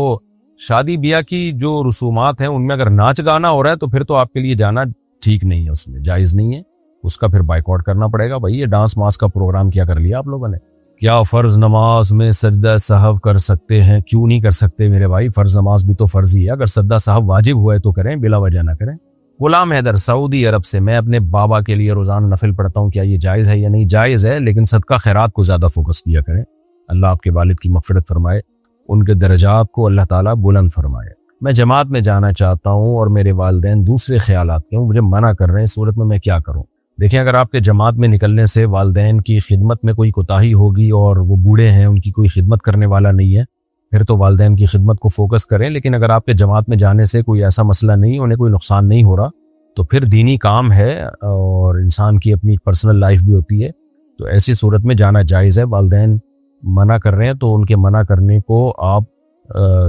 شادی بیاہ کی جو رسومات ہیں ان میں اگر ناچ گانا ہو رہا ہے تو پھر تو آپ کے لیے جانا ٹھیک نہیں ہے، اس میں جائز نہیں ہے، اس کا پھر بائیکاٹ کرنا پڑے گا۔ بھائی یہ ڈانس ماس کا پروگرام کیا کر لیا آپ لوگوں نے؟ کیا فرض نماز میں سجدہ سہو کر سکتے ہیں؟ کیوں نہیں کر سکتے میرے بھائی، فرض نماز بھی تو فرض ہی ہے، اگر سجدہ سہو واجب ہوا ہے تو کریں، بلا وجہ نہ کریں۔ غلام حیدر، سعودی عرب سے، میں اپنے بابا کے لیے روزانہ نفل پڑھتا ہوں، کیا یہ جائز ہے یا نہیں؟ جائز ہے، لیکن صدقہ خیرات کو زیادہ فوکس کیا کریں، اللہ آپ کے والد کی مغفرت فرمائے، ان کے درجات کو اللہ تعالیٰ بلند فرمائے۔ میں جماعت میں جانا چاہتا ہوں اور میرے والدین دوسرے خیالات کے ہوں، مجھے منع کر رہے ہیں، صورت میں کیا کروں؟ دیکھیں، اگر آپ کے جماعت میں نکلنے سے والدین کی خدمت میں کوئی کوتاہی ہوگی اور وہ بوڑھے ہیں، ان کی کوئی خدمت کرنے والا نہیں ہے، پھر تو والدین کی خدمت کو فوکس کریں، لیکن اگر آپ کے جماعت میں جانے سے کوئی ایسا مسئلہ نہیں، انہیں کوئی نقصان نہیں ہو رہا، تو پھر دینی کام ہے اور انسان کی اپنی پرسنل لائف بھی ہوتی ہے، تو ایسی صورت میں جانا جائز ہے. والدین منع کر رہے ہیں تو ان کے منع کرنے کو آپ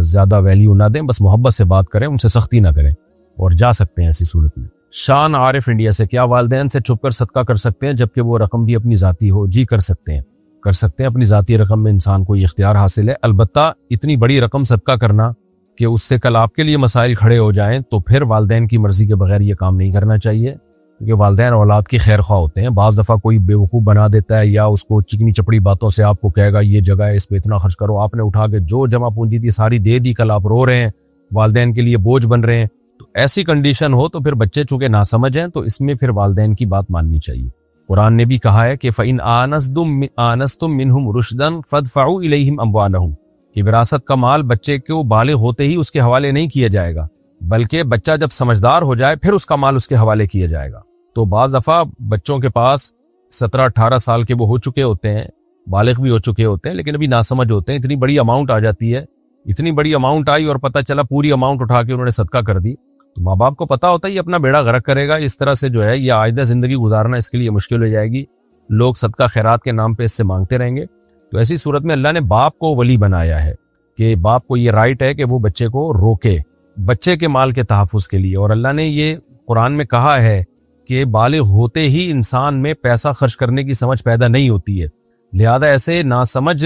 زیادہ ویلیو نہ دیں, بس محبت سے بات کریں, ان سے سختی نہ کریں, اور جا سکتے ہیں ایسی صورت میں. شان عارف انڈیا سے, کیا والدین سے چھپ کر صدقہ کر سکتے ہیں جبکہ وہ رقم بھی اپنی ذاتی ہو؟ جی کر سکتے ہیں, کر سکتے ہیں. اپنی ذاتی رقم میں انسان کو یہ اختیار حاصل ہے. البتہ اتنی بڑی رقم صدقہ کرنا کہ اس سے کل آپ کے لیے مسائل کھڑے ہو جائیں تو پھر والدین کی مرضی کے بغیر یہ کام نہیں کرنا چاہیے, کیونکہ والدین اولاد کی خیر خواہ ہوتے ہیں. بعض دفعہ کوئی بیوقوف بنا دیتا ہے یا اس کو چکنی چپڑی باتوں سے آپ کو کہے گا یہ جگہ ہے اس پہ اتنا خرچ کرو, آپ نے اٹھا کے جو جمع پونجی تھی ساری دے دی, کل آپ رو رہے ہیں, والدین کے لیے بوجھ بن رہے ہیں. تو ایسی کنڈیشن ہو تو پھر بچے چونکہ ناسمجھ ہیں تو اس میں پھر والدین کی بات ماننی چاہیے. قرآن نے بھی کہا ہے کہ فَإِنْ آنَسْتُم مِّنْهُمْ رُشْدًا فَادْفَعُوا إِلَيْهِمْ أَمْوَالَهُمْ, کہ وراثت کا مال بچے کو بالغ ہوتے ہی اس کے حوالے نہیں کیا جائے گا, بلکہ بچہ جب سمجھدار ہو جائے پھر اس کا مال اس کے حوالے کیا جائے گا. تو بعض دفعہ بچوں کے پاس 17-18 سال کے وہ ہو چکے ہوتے ہیں, بالغ بھی ہو چکے ہوتے ہیں, لیکن ابھی ناسمجھ ہوتے ہیں. اتنی بڑی اماؤنٹ آ جاتی ہے, اتنی بڑی اماؤنٹ آئی اور پتہ چلا پوری اماؤنٹ اٹھا کے انہوں نے صدقہ کر دی, تو ماں باپ کو پتہ ہوتا ہے یہ اپنا بیڑا غرق کرے گا, اس طرح سے جو ہے یہ آئندہ زندگی گزارنا اس کے لیے مشکل ہو جائے گی, لوگ صدقہ خیرات کے نام پہ اس سے مانگتے رہیں گے. تو ایسی صورت میں اللہ نے باپ کو ولی بنایا ہے کہ باپ کو یہ رائٹ ہے کہ وہ بچے کو روکے بچے کے مال کے تحفظ کے لیے. اور اللہ نے یہ قرآن میں کہا ہے کہ بالغ ہوتے ہی انسان میں پیسہ خرچ کرنے کی سمجھ پیدا نہیں ہوتی ہے, لہذا ایسے ناسمجھ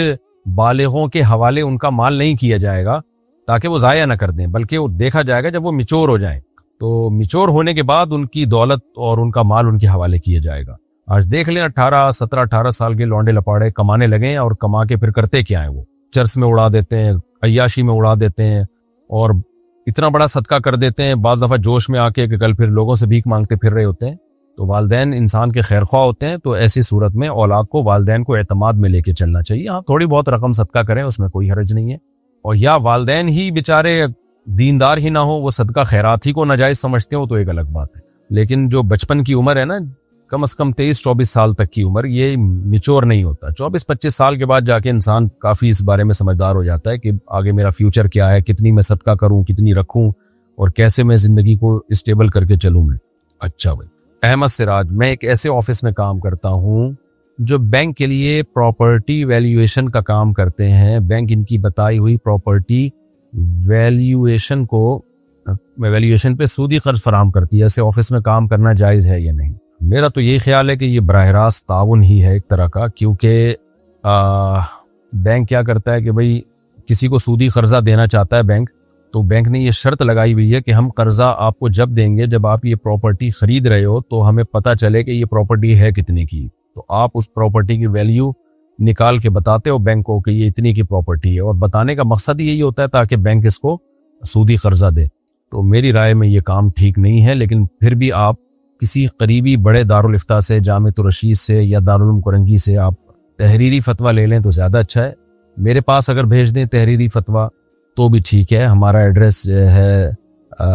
بالغوں کے حوالے ان کا مال نہیں کیا جائے گا تاکہ وہ ضائع نہ کر دیں, بلکہ وہ دیکھا جائے گا جب وہ میچور ہو جائیں تو میچور ہونے کے بعد ان کی دولت اور ان کا مال ان کے حوالے کیا جائے گا. آج دیکھ لیں 18 سال کے لونڈے لپاڑے کمانے لگے ہیں, اور کما کے پھر کرتے کیا ہیں, وہ چرس میں اڑا دیتے ہیں, عیاشی میں اڑا دیتے ہیں, اور اتنا بڑا صدقہ کر دیتے ہیں بعض دفعہ جوش میں آ کے کہ کل پھر لوگوں سے بھیک مانگتے پھر رہے ہوتے ہیں. تو والدین انسان کے خیر خواہ ہوتے ہیں, تو ایسی صورت میں اولاد کو والدین کو اعتماد میں لے کے چلنا چاہیے. ہاں تھوڑی بہت رقم صدقہ کریں, اس میں کوئی حرج نہیں ہے. اور یا والدین ہی بیچارے دیندار ہی نہ ہو, وہ صدقہ خیرات ہی کو ناجائز سمجھتے ہو تو ایک الگ بات ہے. لیکن جو بچپن کی عمر ہے نا, کم از کم 23-24 سال تک کی عمر, یہ میچور نہیں ہوتا. 24-25 سال کے بعد جا کے انسان کافی اس بارے میں سمجھدار ہو جاتا ہے کہ آگے میرا فیوچر کیا ہے, کتنی میں صدقہ کروں, کتنی رکھوں, اور کیسے میں زندگی کو اسٹیبل کر کے چلوں میں. اچھا بھائی. احمد سراج, میں ایک ایسے آفس میں کام کرتا ہوں جو بینک کے لیے پراپرٹی ویلیویشن کا کام کرتے ہیں. بینک ان کی بتائی ہوئی پراپرٹی ویلیویشن پہ سودی قرض فراہم کرتی ہے. ایسے آفس میں کام کرنا جائز ہے یا نہیں؟ میرا تو یہی خیال ہے کہ یہ براہ راست تعاون ہی ہے ایک طرح کا, کیونکہ بینک کیا کرتا ہے کہ بھئی کسی کو سودی قرضہ دینا چاہتا ہے بینک, تو بینک نے یہ شرط لگائی ہوئی ہے کہ ہم قرضہ آپ کو جب دیں گے جب آپ یہ پراپرٹی خرید رہے ہو تو ہمیں پتہ چلے کہ یہ پراپرٹی ہے کتنے کی, تو آپ اس پراپرٹی کی ویلیو نکال کے بتاتے ہو بینک کو کہ یہ اتنی کی پراپرٹی ہے, اور بتانے کا مقصد یہی ہوتا ہے تاکہ بینک اس کو سودی قرضہ دے. تو میری رائے میں یہ کام ٹھیک نہیں ہے, لیکن پھر بھی آپ کسی قریبی بڑے دارالفتہ سے, جامعۃ الرشید سے یا دارالعلوم کرنگی سے آپ تحریری فتویٰ لے لیں تو زیادہ اچھا ہے. میرے پاس اگر بھیج دیں تحریری فتویٰ تو بھی ٹھیک ہے. ہمارا ایڈریس ہے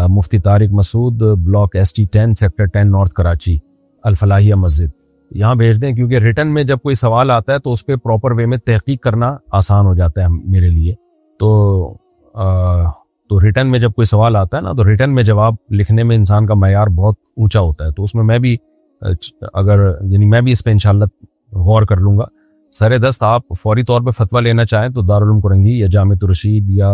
Mufti Tariq Masood, block ST 10 sector 10 north Karachi, Alfalahia Masjid. یہاں بھیج دیں, کیونکہ ریٹن میں جب کوئی سوال آتا ہے تو اس پہ پراپر وے میں تحقیق کرنا آسان ہو جاتا ہے میرے لیے. تو ریٹن میں جب کوئی سوال آتا ہے نا, تو ریٹن میں جواب لکھنے میں انسان کا معیار بہت اونچا ہوتا ہے, تو اس میں میں بھی میں بھی اس پہ انشاءاللہ غور کر لوں گا. سر دست آپ فوری طور پہ فتویٰ لینا چاہیں تو دارالعلوم کرنگی یا جامعۃ الرشید یا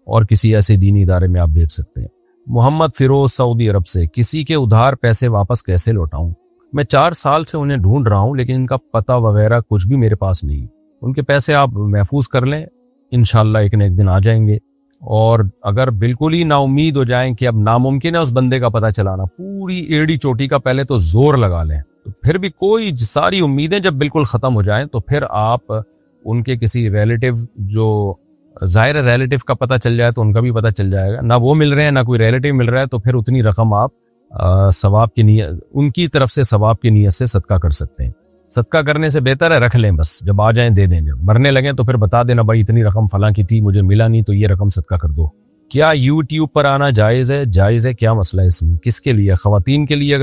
اور کسی ایسے دینی ادارے میں آپ بھیج سکتے ہیں. محمد فیروز سعودی عرب سے, کسی کے ادھار پیسے واپس کیسے لوٹاؤں؟ میں 4 سال سے انہیں ڈھونڈ رہا ہوں, لیکن ان کا پتہ وغیرہ کچھ بھی میرے پاس نہیں. ان کے پیسے آپ محفوظ کر لیں, انشاءاللہ ایک نہ ایک دن آ جائیں گے. اور اگر بالکل ہی نا امید ہو جائیں کہ اب ناممکن ہے اس بندے کا پتہ چلانا, پوری ایڑی چوٹی کا پہلے تو زور لگا لیں, تو پھر بھی کوئی ساری امیدیں جب بالکل ختم ہو جائیں تو پھر آپ ان کے کسی ریلیٹیو, جو ظاہر ریلیٹیو کا پتہ چل جائے تو ان کا بھی پتہ چل جائے گا. نہ وہ مل رہے ہیں نہ کوئی ریلیٹیو مل رہا ہے, تو پھر اتنی رقم آپ ثواب کی نیت, ان کی طرف سے ثواب کی نیت سے صدقہ کر سکتے ہیں. صدقہ کرنے سے بہتر ہے رکھ لیں, بس جب آ جائیں دے دیں, جب مرنے لگیں تو پھر بتا دینا بھائی اتنی رقم فلاں کی تھی, مجھے ملا نہیں تو یہ رقم صدقہ کر دو. کیا یوٹیوب پر آنا جائز ہے؟ جائز ہے. کیا مسئلہ ہے اس میں؟ کس کے لیے؟ خواتین کے لیے اگر